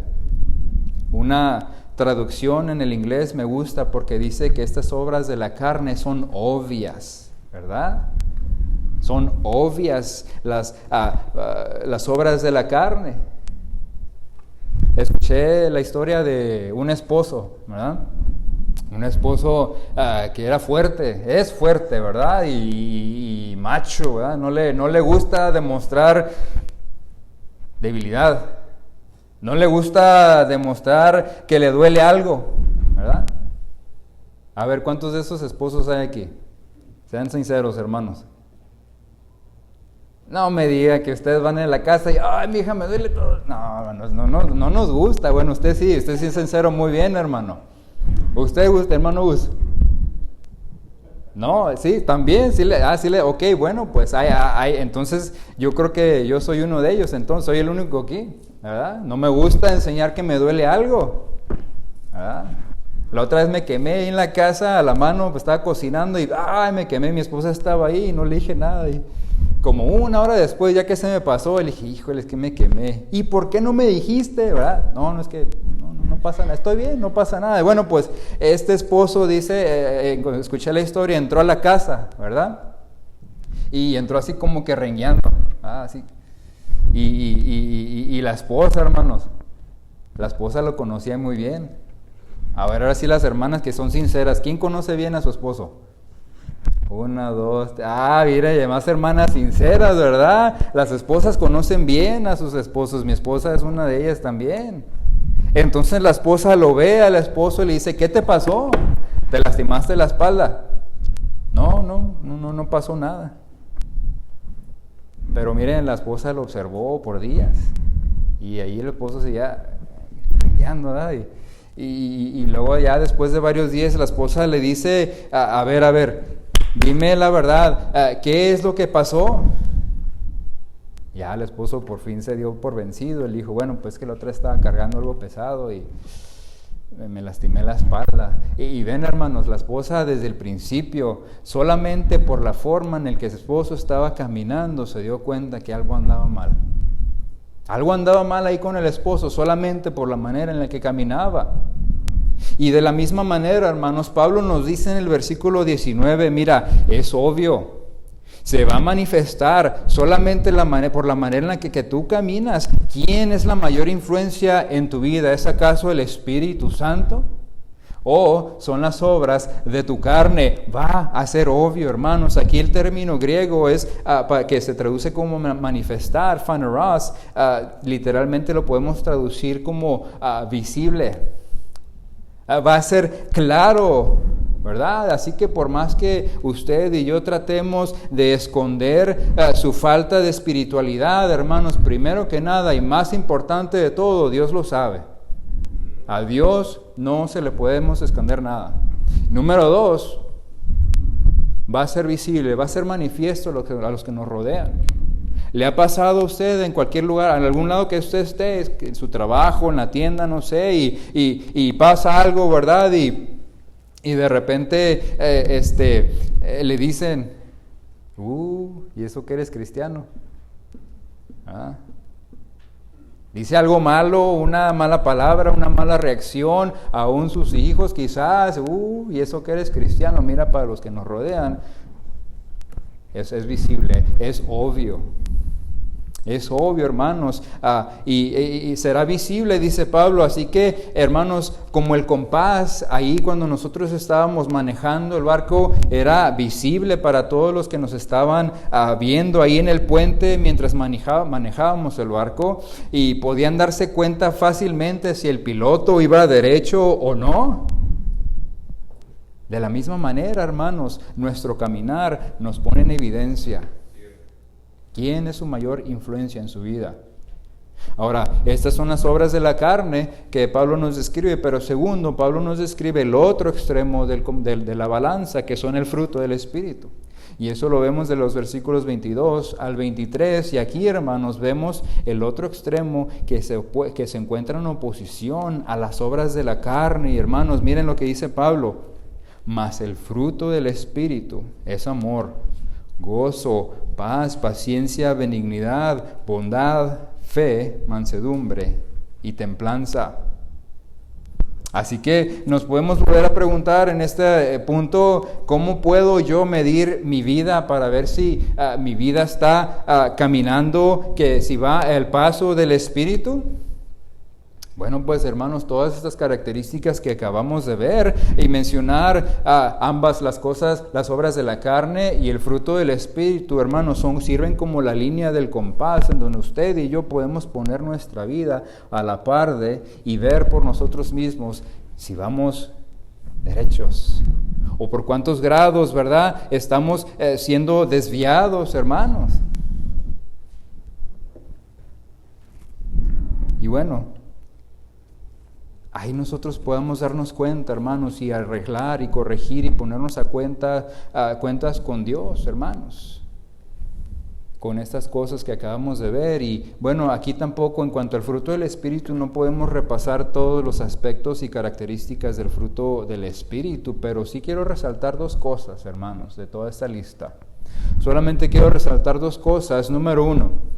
una traducción en el inglés me gusta porque dice que estas obras de la carne son obvias, ¿verdad? Son obvias las obras de la carne. Escuché la historia de un esposo, ¿verdad? Un esposo que era fuerte, es fuerte, ¿verdad? Y macho, ¿verdad? No le gusta demostrar debilidad. No le gusta demostrar que le duele algo, ¿verdad? A ver, ¿cuántos de esos esposos hay aquí? Sean sinceros, hermanos. No me diga que ustedes van a la casa y, ay, mi hija, me duele todo. No nos gusta. Bueno, usted sí es sincero, muy bien, hermano. ¿Usted, hermano Gus? No, sí, también, ok, bueno, pues entonces yo creo que yo soy uno de ellos, entonces soy el único aquí, ¿verdad? No me gusta enseñar que me duele algo, ¿verdad? La otra vez me quemé ahí en la casa, a la mano, pues estaba cocinando y, me quemé, mi esposa estaba ahí y no le dije nada, y como una hora después, ya que se me pasó, le dije, híjole, es que me quemé. ¿Y por qué no me dijiste, verdad? No es que no pasa nada, estoy bien, no pasa nada. Y bueno, pues este esposo dice, escuché la historia, entró a la casa, ¿verdad? Y entró así como que rengueando, así. Y la esposa, hermanos, la esposa lo conocía muy bien. A ver, ahora sí las hermanas que son sinceras, ¿quién conoce bien a su esposo? 1, 2, mira, y además hermanas sinceras, ¿verdad? Las esposas conocen bien a sus esposos, mi esposa es una de ellas también. Entonces la esposa lo ve al esposo y le dice, ¿qué te pasó? ¿Te lastimaste la espalda? No pasó nada. Pero miren, la esposa lo observó por días. Y ahí el esposo seguía rengueando, ¿verdad? Y luego ya después de varios días la esposa le dice, a ver, dime la verdad, ¿qué es lo que pasó? Ya el esposo por fin se dio por vencido. Él dijo, bueno, pues que la otra estaba cargando algo pesado y me lastimé la espalda. Y ven, hermanos, la esposa desde el principio, solamente por la forma en la que su esposo estaba caminando, se dio cuenta que algo andaba mal. Algo andaba mal ahí con el esposo, solamente por la manera en la que caminaba. Y de la misma manera, hermanos, Pablo nos dice en el versículo 19, mira, es obvio, se va a manifestar solamente por la manera en la que tú caminas. ¿Quién es la mayor influencia en tu vida? ¿Es acaso el Espíritu Santo? o son las obras de tu carne. Va a ser obvio, hermanos. Aquí el término griego es que se traduce como manifestar, phaneros, literalmente lo podemos traducir como visible. Va a ser claro, ¿verdad? Así que por más que usted y yo tratemos de esconder su falta de espiritualidad, hermanos, primero que nada y más importante de todo, Dios lo sabe. A Dios no se le podemos esconder nada. Número 2, va a ser visible, va a ser manifiesto a los que nos rodean. ¿Le ha pasado a usted en cualquier lugar, en algún lado que usted esté, en su trabajo, en la tienda, no sé, y pasa algo, ¿verdad? Y de repente le dicen, ¿y eso que eres cristiano? Dice algo malo, una mala palabra, una mala reacción, aún sus hijos quizás, y eso que eres cristiano, mira, para los que nos rodean, es visible, es obvio. Es obvio, hermanos, y será visible, dice Pablo. Así que, hermanos, como el compás, ahí cuando nosotros estábamos manejando el barco, era visible para todos los que nos estaban viendo ahí en el puente mientras manejábamos el barco, y podían darse cuenta fácilmente si el piloto iba derecho o no. De la misma manera, hermanos, nuestro caminar nos pone en evidencia. ¿Quién es su mayor influencia en su vida? Ahora, estas son las obras de la carne que Pablo nos describe, pero segundo, Pablo nos describe el otro extremo de la balanza, que son el fruto del Espíritu. Y eso lo vemos de los versículos 22 al 23, y aquí, hermanos, vemos el otro extremo que se encuentra en oposición a las obras de la carne. Y hermanos, miren lo que dice Pablo: mas el fruto del Espíritu es amor, gozo, paz, paciencia, benignidad, bondad, fe, mansedumbre y templanza. Así que nos podemos volver a preguntar en este punto, ¿cómo puedo yo medir mi vida para ver si mi vida está caminando, que si va el paso del Espíritu? Bueno, pues hermanos, todas estas características que acabamos de ver y mencionar, ambas las cosas, las obras de la carne y el fruto del Espíritu, hermanos, sirven como la línea del compás en donde usted y yo podemos poner nuestra vida a la par de y ver por nosotros mismos si vamos derechos o por cuántos grados, ¿verdad?, estamos siendo desviados, hermanos. Y bueno, ahí nosotros podamos darnos cuenta, hermanos, y arreglar y corregir y ponernos a cuentas con Dios, hermanos, con estas cosas que acabamos de ver. Y bueno, aquí tampoco en cuanto al fruto del Espíritu no podemos repasar todos los aspectos y características del fruto del Espíritu, pero sí quiero resaltar dos cosas, hermanos, de toda esta lista. Solamente quiero resaltar dos cosas. Número 1,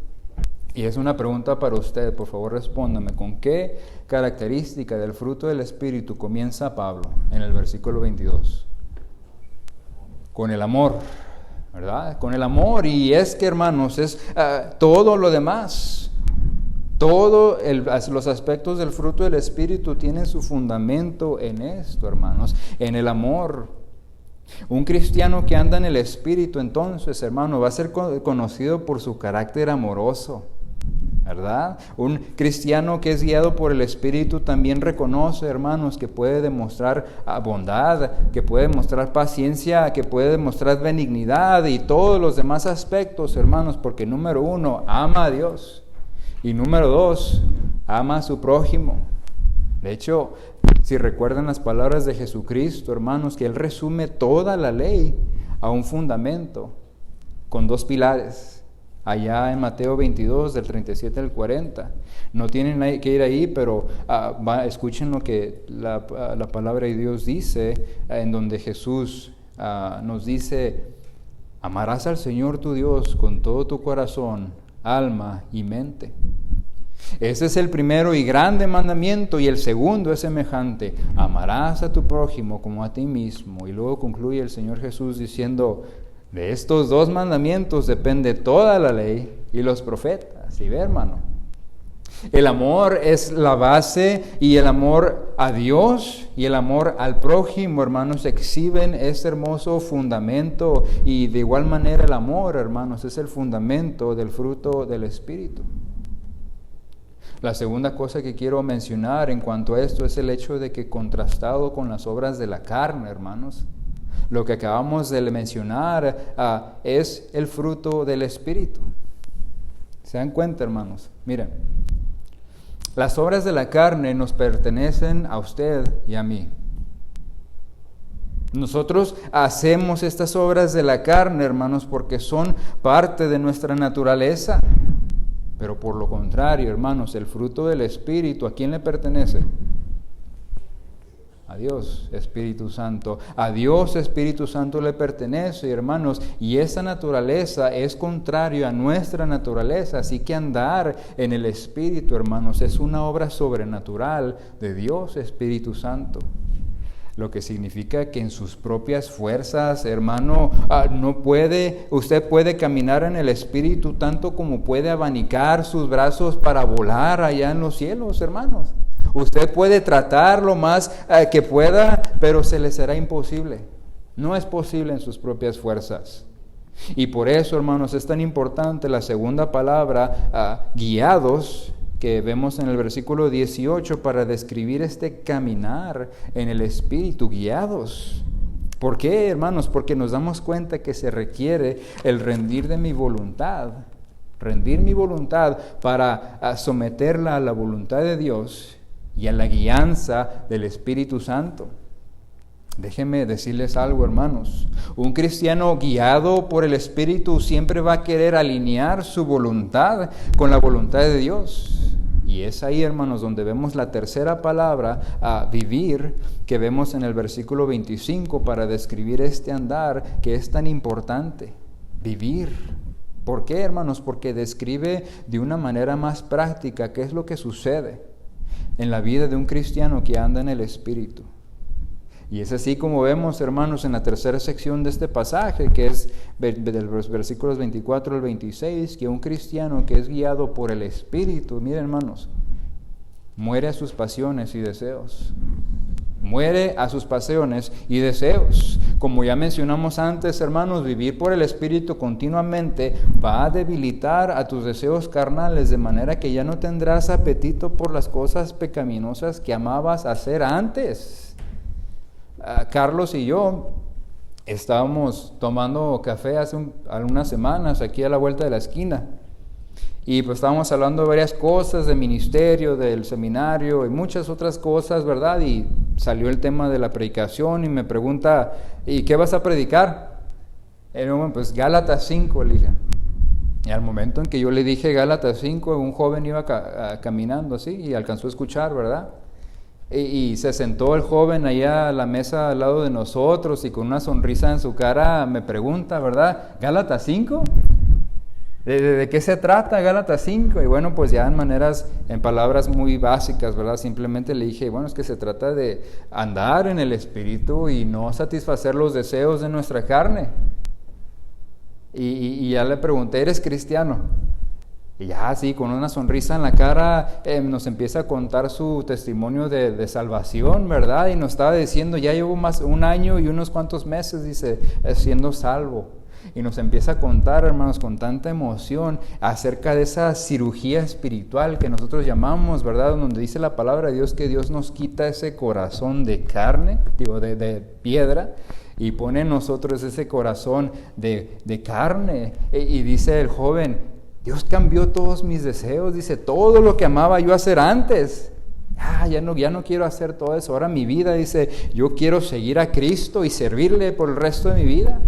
y es una pregunta para usted, por favor respóndame, ¿con qué característica del fruto del Espíritu comienza Pablo en el versículo 22? Con el amor, ¿verdad? Con el amor. Y es que, hermanos, es todo lo demás. Todos los aspectos del fruto del Espíritu tienen su fundamento en esto, hermanos, en el amor. Un cristiano que anda en el Espíritu, entonces, hermano, va a ser conocido por su carácter amoroso, ¿verdad? Un cristiano que es guiado por el Espíritu también reconoce, hermanos, que puede demostrar bondad, que puede demostrar paciencia, que puede demostrar benignidad y todos los demás aspectos, hermanos, porque número 1, ama a Dios, y número 2, ama a su prójimo. De hecho, si recuerdan las palabras de Jesucristo, hermanos, que Él resume toda la ley a un fundamento con 2 pilares. Allá en Mateo 22, del 37 al 40. No tienen que ir ahí, pero escuchen lo que la palabra de Dios dice, en donde Jesús nos dice: amarás al Señor tu Dios con todo tu corazón, alma y mente. Ese es el primero y grande mandamiento, y el segundo es semejante: amarás a tu prójimo como a ti mismo. Y luego concluye el Señor Jesús diciendo: de estos 2 mandamientos depende toda la ley y los profetas. ¿Y ve, hermano? El amor es la base, y el amor a Dios y el amor al prójimo, hermanos, exhiben ese hermoso fundamento. Y de igual manera el amor, hermanos, es el fundamento del fruto del Espíritu. La segunda cosa que quiero mencionar en cuanto a esto es el hecho de que, contrastado con las obras de la carne, hermanos, lo que acabamos de mencionar es el fruto del Espíritu. ¿Se dan cuenta, hermanos? Miren, las obras de la carne nos pertenecen a usted y a mí. Nosotros hacemos estas obras de la carne, hermanos, porque son parte de nuestra naturaleza. Pero por lo contrario, hermanos, el fruto del Espíritu, ¿a quién le pertenece? A Dios, Espíritu Santo. A Dios, Espíritu Santo, le pertenece, hermanos, y esa naturaleza es contrario a nuestra naturaleza. Así que andar en el Espíritu, hermanos, es una obra sobrenatural de Dios, Espíritu Santo. Lo que significa que en sus propias fuerzas, hermano, usted puede caminar en el Espíritu tanto como puede abanicar sus brazos para volar allá en los cielos, hermanos. Usted puede tratar lo más que pueda, pero se le será imposible. No es posible en sus propias fuerzas. Y por eso, hermanos, es tan importante la segunda palabra, guiados, que vemos en el versículo 18 para describir este caminar en el Espíritu, guiados. ¿Por qué, hermanos? Porque nos damos cuenta que se requiere el rendir mi voluntad para someterla a la voluntad de Dios y a la guianza del Espíritu Santo. Déjenme decirles algo, hermanos. Un cristiano guiado por el Espíritu siempre va a querer alinear su voluntad con la voluntad de Dios. Y es ahí, hermanos, donde vemos la tercera palabra, vivir, que vemos en el versículo 25 para describir este andar que es tan importante. Vivir. ¿Por qué, hermanos? Porque describe de una manera más práctica qué es lo que sucede en la vida de un cristiano que anda en el Espíritu. Y es así como vemos, hermanos, en la tercera sección de este pasaje, que es de los versículos 24 al 26, que un cristiano que es guiado por el Espíritu, miren, hermanos, muere a sus pasiones y deseos. Muere a sus pasiones y deseos. Como ya mencionamos antes, hermanos, vivir por el Espíritu continuamente va a debilitar a tus deseos carnales, de manera que ya no tendrás apetito por las cosas pecaminosas que amabas hacer antes. Carlos y yo estábamos tomando café hace algunas semanas aquí a la vuelta de la esquina, y pues estábamos hablando de varias cosas, de ministerio, del seminario y muchas otras cosas, ¿verdad? Y salió el tema de la predicación y me pregunta, ¿y qué vas a predicar? Y yo, pues Gálatas 5, le dije. Y al momento en que yo le dije Gálatas 5, un joven iba caminando así y alcanzó a escuchar, ¿verdad? Y se sentó el joven allá a la mesa al lado de nosotros y con una sonrisa en su cara me pregunta, ¿verdad? ¿Gálatas 5? ¿De qué se trata Gálatas 5? Y bueno, pues ya en palabras muy básicas, ¿verdad? Simplemente le dije, bueno, es que se trata de andar en el Espíritu y no satisfacer los deseos de nuestra carne. Y ya le pregunté, ¿eres cristiano? Y ya así, con una sonrisa en la cara, nos empieza a contar su testimonio de salvación, ¿verdad? Y nos estaba diciendo, ya llevo más un año y unos cuantos meses, dice, siendo salvo. Y nos empieza a contar, hermanos, con tanta emoción acerca de esa cirugía espiritual que nosotros llamamos, ¿verdad? Donde dice la palabra de Dios que Dios nos quita ese corazón de carne, de piedra, y pone en nosotros ese corazón de carne. Y dice el joven, Dios cambió todos mis deseos, dice, todo lo que amaba yo hacer antes. Ya no quiero hacer todo eso. Ahora mi vida, dice, yo quiero seguir a Cristo y servirle por el resto de mi vida.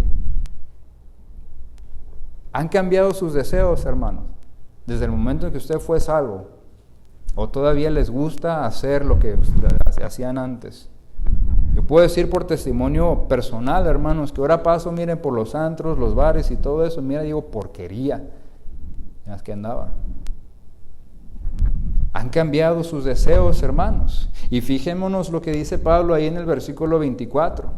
¿Han cambiado sus deseos, hermanos, desde el momento en que usted fue salvo? ¿O todavía les gusta hacer lo que hacían antes? Yo puedo decir por testimonio personal, hermanos, que ahora paso, miren, por los antros, los bares y todo eso, mira, digo, porquería en las que andaba. Han cambiado sus deseos, hermanos. Y fijémonos lo que dice Pablo ahí en el versículo 24.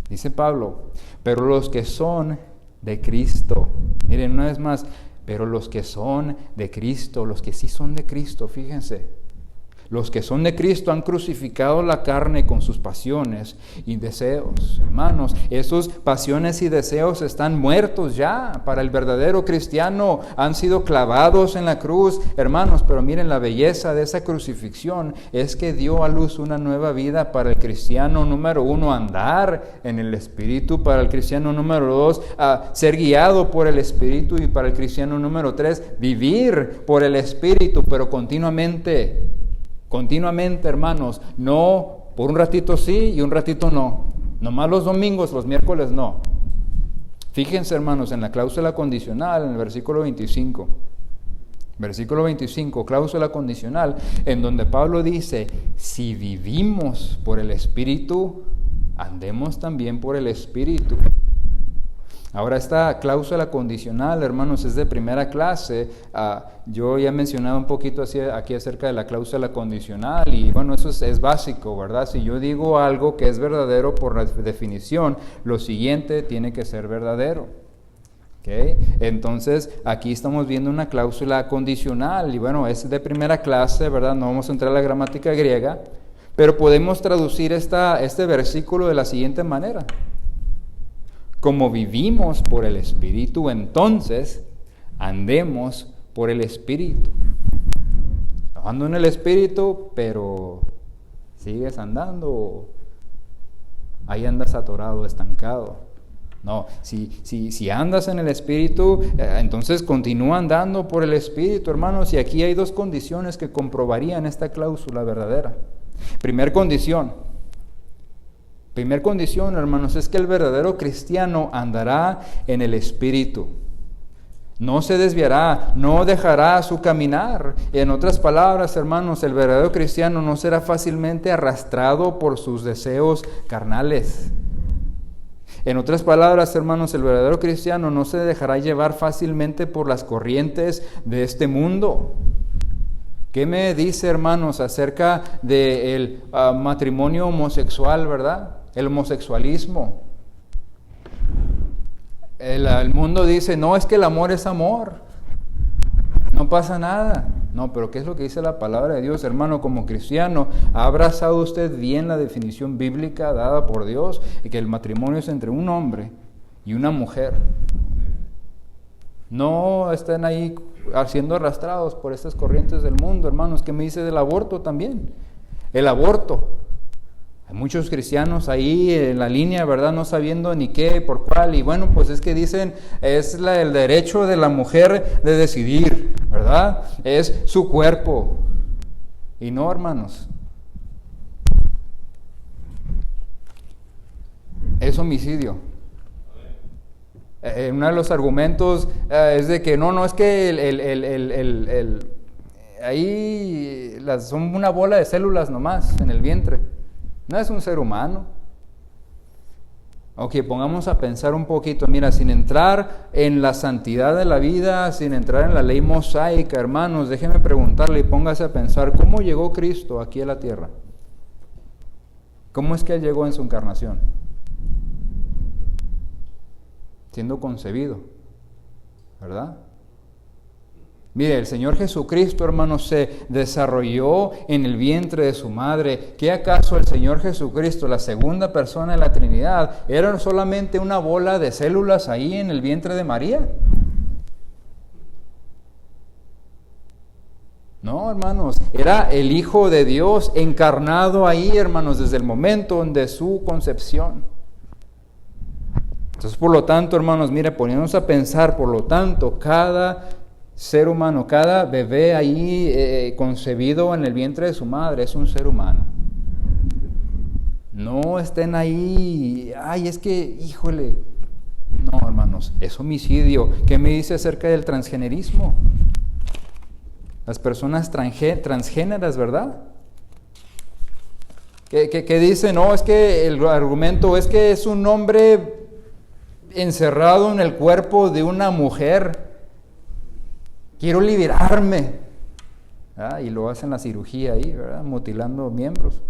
Dice Pablo, pero los que son de Cristo, miren una vez más, Pero los que son de Cristo, los que sí son de Cristo, fíjense, los que son de Cristo han crucificado la carne con sus pasiones y deseos. Hermanos, esos pasiones y deseos están muertos ya para el verdadero cristiano. Han sido clavados en la cruz, hermanos. Pero miren, la belleza de esa crucifixión es que dio a luz una nueva vida para el cristiano número 1, andar en el Espíritu. Para el cristiano número 2, ser guiado por el Espíritu. Y para el cristiano número 3, vivir por el Espíritu, pero continuamente, hermanos, no por un ratito sí y un ratito no. Nomás los domingos, los miércoles no. Fíjense, hermanos, en la cláusula condicional, en el versículo 25. Versículo 25, cláusula condicional, en donde Pablo dice, si vivimos por el Espíritu, andemos también por el Espíritu. Ahora, esta cláusula condicional, hermanos, es de primera clase. Yo ya he mencionado un poquito aquí acerca de la cláusula condicional y bueno, eso es básico, ¿verdad? Si yo digo algo que es verdadero por definición, lo siguiente tiene que ser verdadero. ¿Okay? Entonces, aquí estamos viendo una cláusula condicional y bueno, es de primera clase, ¿verdad? No vamos a entrar a la gramática griega, pero podemos traducir este versículo de la siguiente manera. Como vivimos por el Espíritu, entonces andemos por el Espíritu. Ando en el Espíritu, pero sigues andando, ahí andas atorado, estancado. No, si andas en el Espíritu, entonces continúa andando por el Espíritu, hermanos. Y aquí hay dos condiciones que comprobarían esta cláusula verdadera. Primera condición, hermanos, es que el verdadero cristiano andará en el Espíritu. No se desviará, no dejará su caminar. En otras palabras, hermanos, el verdadero cristiano no será fácilmente arrastrado por sus deseos carnales. En otras palabras, hermanos, el verdadero cristiano no se dejará llevar fácilmente por las corrientes de este mundo. ¿Qué me dice, hermanos, acerca del matrimonio homosexual, verdad? El homosexualismo. El mundo dice, no, es que el amor es amor. No pasa nada. No, pero ¿qué es lo que dice la palabra de Dios, hermano? Como cristiano, ¿ha abrazado usted bien la definición bíblica dada por Dios? Y que el matrimonio es entre un hombre y una mujer. No estén ahí siendo arrastrados por estas corrientes del mundo, hermanos. ¿Qué me dice del aborto también? El aborto. Hay muchos cristianos ahí en la línea, ¿verdad? No sabiendo ni qué, por cuál. Y bueno, pues es que dicen, es el derecho de la mujer de decidir, ¿verdad? Es su cuerpo. Y no, hermanos. Es homicidio. Uno de los argumentos es de que no, es que ahí son una bola de células nomás en el vientre. No es un ser humano. Ok, pongamos a pensar un poquito. Mira, sin entrar en la santidad de la vida, sin entrar en la ley mosaica, hermanos, déjeme preguntarle y póngase a pensar, ¿cómo llegó Cristo aquí a la tierra? ¿Cómo es que Él llegó en su encarnación? Siendo concebido, ¿verdad? Mire, el Señor Jesucristo, hermanos, se desarrolló en el vientre de su madre. ¿Qué acaso el Señor Jesucristo, la segunda persona de la Trinidad, era solamente una bola de células ahí en el vientre de María? No, hermanos, era el Hijo de Dios encarnado ahí, hermanos, desde el momento de su concepción. Entonces, por lo tanto, hermanos, mire, poniéndonos a pensar, por lo tanto, cada ser humano, cada bebé ahí concebido en el vientre de su madre es un ser humano. No estén ahí, ay, es que, híjole. No, hermanos, es homicidio. ¿Qué me dice acerca del transgenerismo? Las personas transgéneras, ¿verdad? ¿Qué dicen? No, es que el argumento es que es un hombre encerrado en el cuerpo de una mujer. Quiero liberarme. Y lo hacen la cirugía ahí, ¿verdad? Mutilando miembros.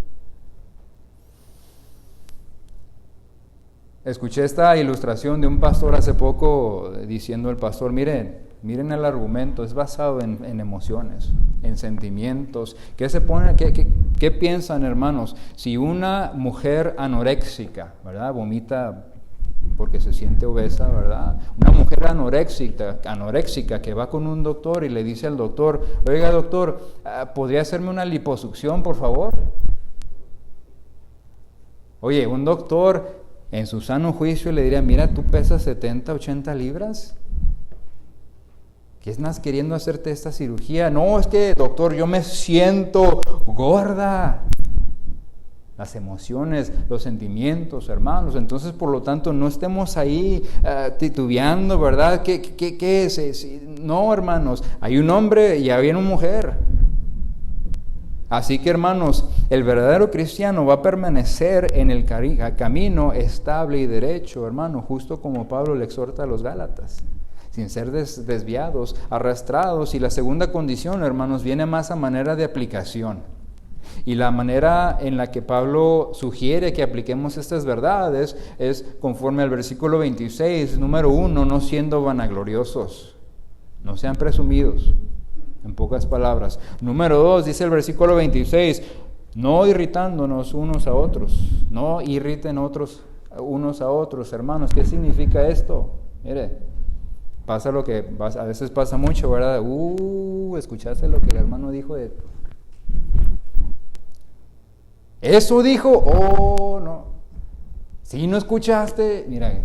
Escuché esta ilustración de un pastor hace poco diciendo el pastor, miren, miren el argumento, es basado en emociones, en sentimientos. ¿Qué piensan, hermanos? Si una mujer anoréxica, ¿verdad?, vomita porque se siente obesa, ¿verdad? Una mujer anoréxica que va con un doctor y le dice al doctor: oiga, doctor, ¿podría hacerme una liposucción, por favor? Oye, un doctor en su sano juicio le diría: mira, tú pesas 70, 80 libras. ¿Qué estás queriendo hacerte esta cirugía? No, es que, doctor, yo me siento gorda. Las emociones, los sentimientos, hermanos. Entonces, por lo tanto, no estemos ahí titubeando, ¿verdad? ¿Qué es? No, hermanos, hay un hombre y hay una mujer. Así que, hermanos, el verdadero cristiano va a permanecer en el camino estable y derecho, hermano, justo como Pablo le exhorta a los Gálatas, sin ser desviados, arrastrados. Y la segunda condición, hermanos, viene más a manera de aplicación. Y la manera en la que Pablo sugiere que apliquemos estas verdades es conforme al versículo 26, número 1, no siendo vanagloriosos, no sean presumidos, en pocas palabras. Número 2, dice el versículo 26, no irritándonos unos a otros, no irriten unos a otros, hermanos. ¿Qué significa esto? Mire, pasa lo que a veces pasa mucho, ¿verdad? ¿Escuchaste lo que el hermano dijo de... ¿Eso dijo? Oh, no. Si no escuchaste, mira,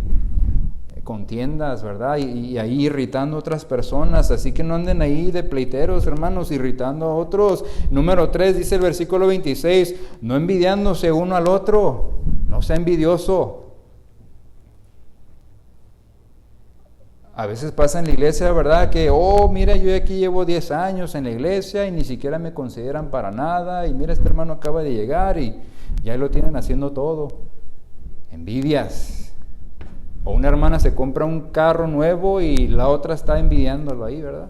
contiendas, ¿verdad? Y ahí irritando a otras personas. Así que no anden ahí de pleiteros, hermanos, irritando a otros. Número 3, dice el versículo 26, no envidiándose uno al otro. No sea envidioso. A veces pasa en la iglesia, ¿verdad? Que, mira, yo aquí llevo 10 años en la iglesia y ni siquiera me consideran para nada. Y mira, este hermano acaba de llegar y ya lo tienen haciendo todo. Envidias. O una hermana se compra un carro nuevo y la otra está envidiándolo ahí, ¿verdad?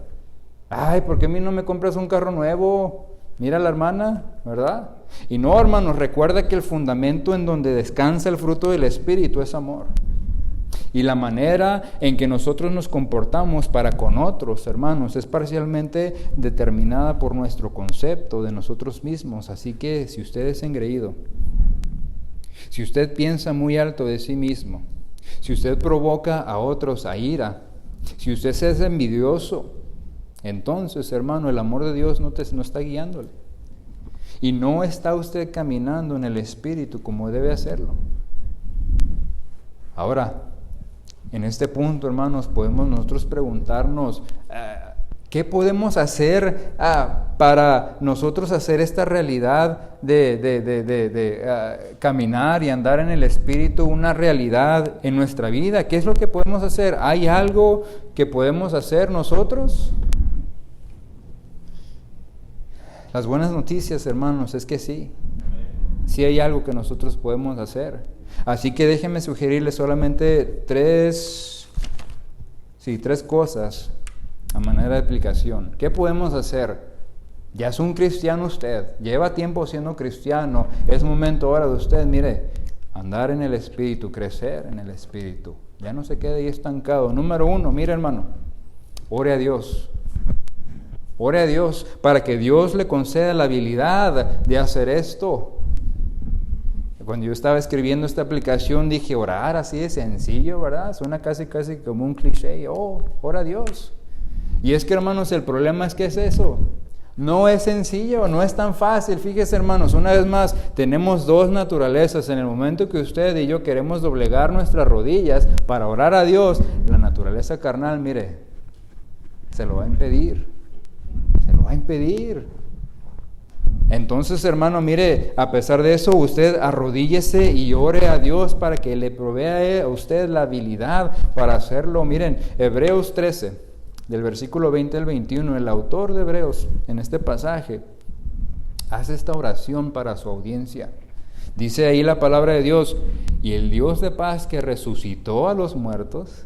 Ay, ¿por qué a mí no me compras un carro nuevo? Mira la hermana, ¿verdad? Y no, hermanos, recuerda que el fundamento en donde descansa el fruto del Espíritu es amor. Y la manera en que nosotros nos comportamos para con otros, hermanos, es parcialmente determinada por nuestro concepto de nosotros mismos. Así que si usted es engreído, si usted piensa muy alto de sí mismo, si usted provoca a otros a ira, si usted es envidioso, entonces, hermano, el amor de Dios no está guiándole. Y no está usted caminando en el Espíritu como debe hacerlo. Ahora, en este punto, hermanos, podemos nosotros preguntarnos, ¿qué podemos hacer para nosotros hacer esta realidad de caminar y andar en el Espíritu una realidad en nuestra vida? ¿Qué es lo que podemos hacer? ¿Hay algo que podemos hacer nosotros? Las buenas noticias, hermanos, es que sí hay algo que nosotros podemos hacer. Así que déjenme sugerirles solamente tres cosas a manera de aplicación. ¿Qué podemos hacer? Ya es un cristiano usted, lleva tiempo siendo cristiano, es momento ahora de usted, mire, andar en el Espíritu, crecer en el Espíritu. Ya no se quede ahí estancado. Número 1, mire, hermano, ore a Dios. Ore a Dios para que Dios le conceda la habilidad de hacer esto. Cuando yo estaba escribiendo esta aplicación dije, orar así de sencillo, ¿verdad? Suena casi como un cliché. Ora a Dios. Y es que, hermanos, el problema es que es eso. No es sencillo, no es tan fácil. Fíjese, hermanos, una vez más, tenemos dos naturalezas. En el momento que usted y yo queremos doblegar nuestras rodillas para orar a Dios, la naturaleza carnal, mire, se lo va a impedir. Se lo va a impedir. Entonces, hermano, mire, a pesar de eso, usted arrodíllese y ore a Dios para que le provea a usted la habilidad para hacerlo. Miren, Hebreos 13, del versículo 20 al 21, el autor de Hebreos, en este pasaje, hace esta oración para su audiencia. Dice ahí la palabra de Dios, y el Dios de paz que resucitó a los muertos,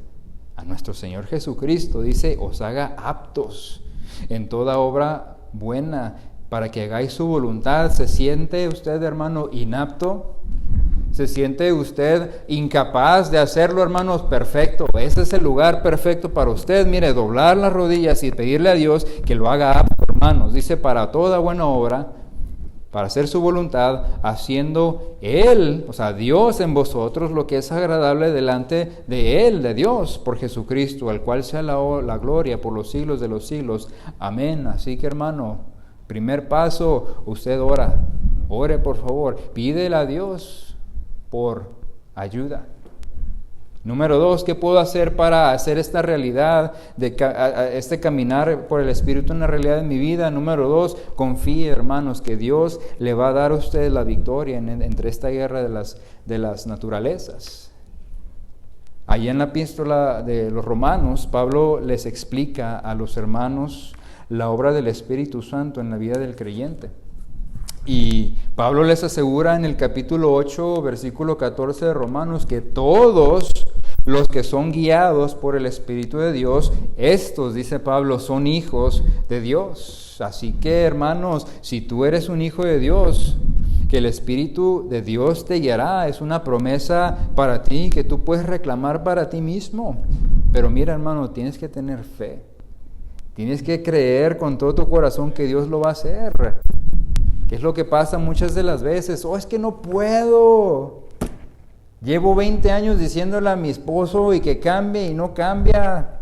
a nuestro Señor Jesucristo, dice, os haga aptos en toda obra buena, para que hagáis su voluntad. ¿Se siente usted, hermano, inapto? ¿Se siente usted incapaz de hacerlo, hermanos? Perfecto. Ese es el lugar perfecto para usted. Mire, doblar las rodillas y pedirle a Dios que lo haga apto, hermanos. Dice, para toda buena obra, para hacer su voluntad, haciendo Él, o sea, Dios en vosotros, lo que es agradable delante de Él, de Dios, por Jesucristo, al cual sea la gloria por los siglos de los siglos. Amén. Así que, hermano, primer paso, usted ore, por favor, pídele a Dios por ayuda. Número 2, ¿qué puedo hacer para hacer esta realidad, este caminar por el Espíritu una realidad en mi vida? Número 2, confíe, hermanos, que Dios le va a dar a ustedes la victoria entre esta guerra de las naturalezas. Allí en la epístola de los Romanos, Pablo les explica a los hermanos la obra del Espíritu Santo en la vida del creyente. Y Pablo les asegura en el capítulo 8, versículo 14 de Romanos, que todos los que son guiados por el Espíritu de Dios, estos, dice Pablo, son hijos de Dios. Así que, hermanos, si tú eres un hijo de Dios, que el Espíritu de Dios te guiará, es una promesa para ti que tú puedes reclamar para ti mismo. Pero mira, hermano, tienes que tener fe. Tienes que creer con todo tu corazón que Dios lo va a hacer. ¿Qué es lo que pasa muchas de las veces? Es que no puedo. Llevo 20 años diciéndole a mi esposo y que cambie y no cambia.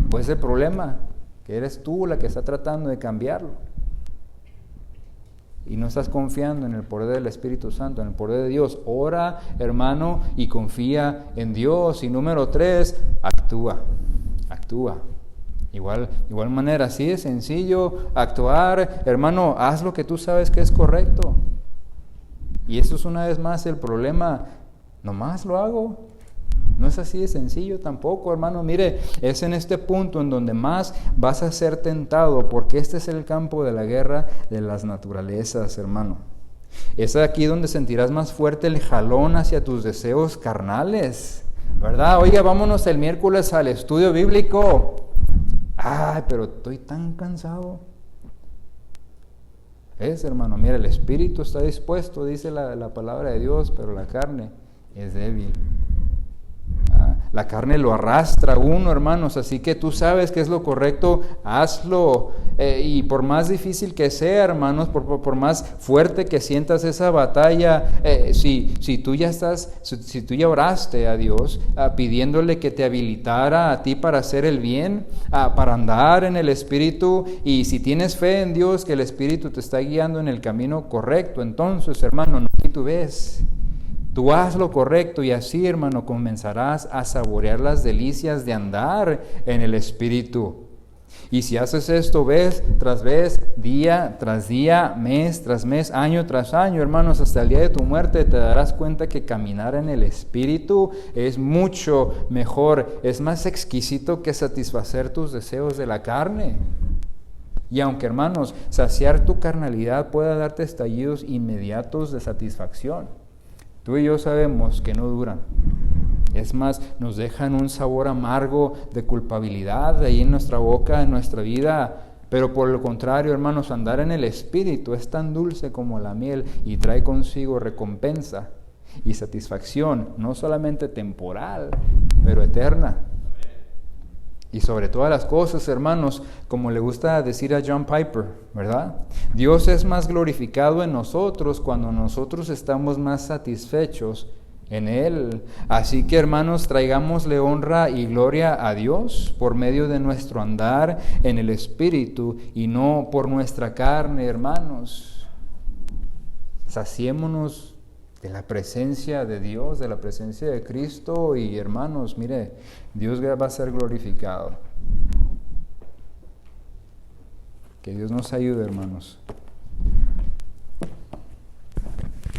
Pues el problema, que eres tú la que está tratando de cambiarlo. Y no estás confiando en el poder del Espíritu Santo, en el poder de Dios. Ora, hermano, y confía en Dios. Y número 3, actúa. Igual manera, así de sencillo, actuar, hermano, haz lo que tú sabes que es correcto. Y eso es una vez más el problema, nomás lo hago. No es así de sencillo tampoco, hermano. Mire, es en este punto en donde más vas a ser tentado, porque este es el campo de la guerra de las naturalezas, hermano. Es aquí donde sentirás más fuerte el jalón hacia tus deseos carnales, ¿verdad? Oiga, vámonos el miércoles al estudio bíblico. Ay, pero estoy tan cansado. Hermano, mira, el espíritu está dispuesto, dice la palabra de Dios, pero la carne es débil. La carne lo arrastra a uno, hermanos, así que tú sabes que es lo correcto, hazlo. Y por más difícil que sea, hermanos, por más fuerte que sientas esa batalla, si tú ya oraste a Dios pidiéndole que te habilitara a ti para hacer el bien, para andar en el Espíritu, y si tienes fe en Dios que el Espíritu te está guiando en el camino correcto, entonces, hermano, no titubees. Tú haz lo correcto y así, hermano, comenzarás a saborear las delicias de andar en el Espíritu. Y si haces esto vez tras vez, día tras día, mes tras mes, año tras año, hermanos, hasta el día de tu muerte, te darás cuenta que caminar en el Espíritu es mucho mejor, es más exquisito que satisfacer tus deseos de la carne. Y aunque, hermanos, saciar tu carnalidad pueda darte estallidos inmediatos de satisfacción, tú y yo sabemos que no duran. Es más, nos dejan un sabor amargo de culpabilidad ahí en nuestra boca, en nuestra vida. Pero por lo contrario, hermanos, andar en el Espíritu es tan dulce como la miel y trae consigo recompensa y satisfacción, no solamente temporal, pero eterna. Y sobre todas las cosas, hermanos, como le gusta decir a John Piper, ¿verdad? Dios es más glorificado en nosotros cuando nosotros estamos más satisfechos en Él. Así que, hermanos, traigámosle honra y gloria a Dios por medio de nuestro andar en el Espíritu y no por nuestra carne, hermanos. Saciémonos de la presencia de Dios, de la presencia de Cristo, y hermanos, mire, Dios va a ser glorificado. Que Dios nos ayude, hermanos.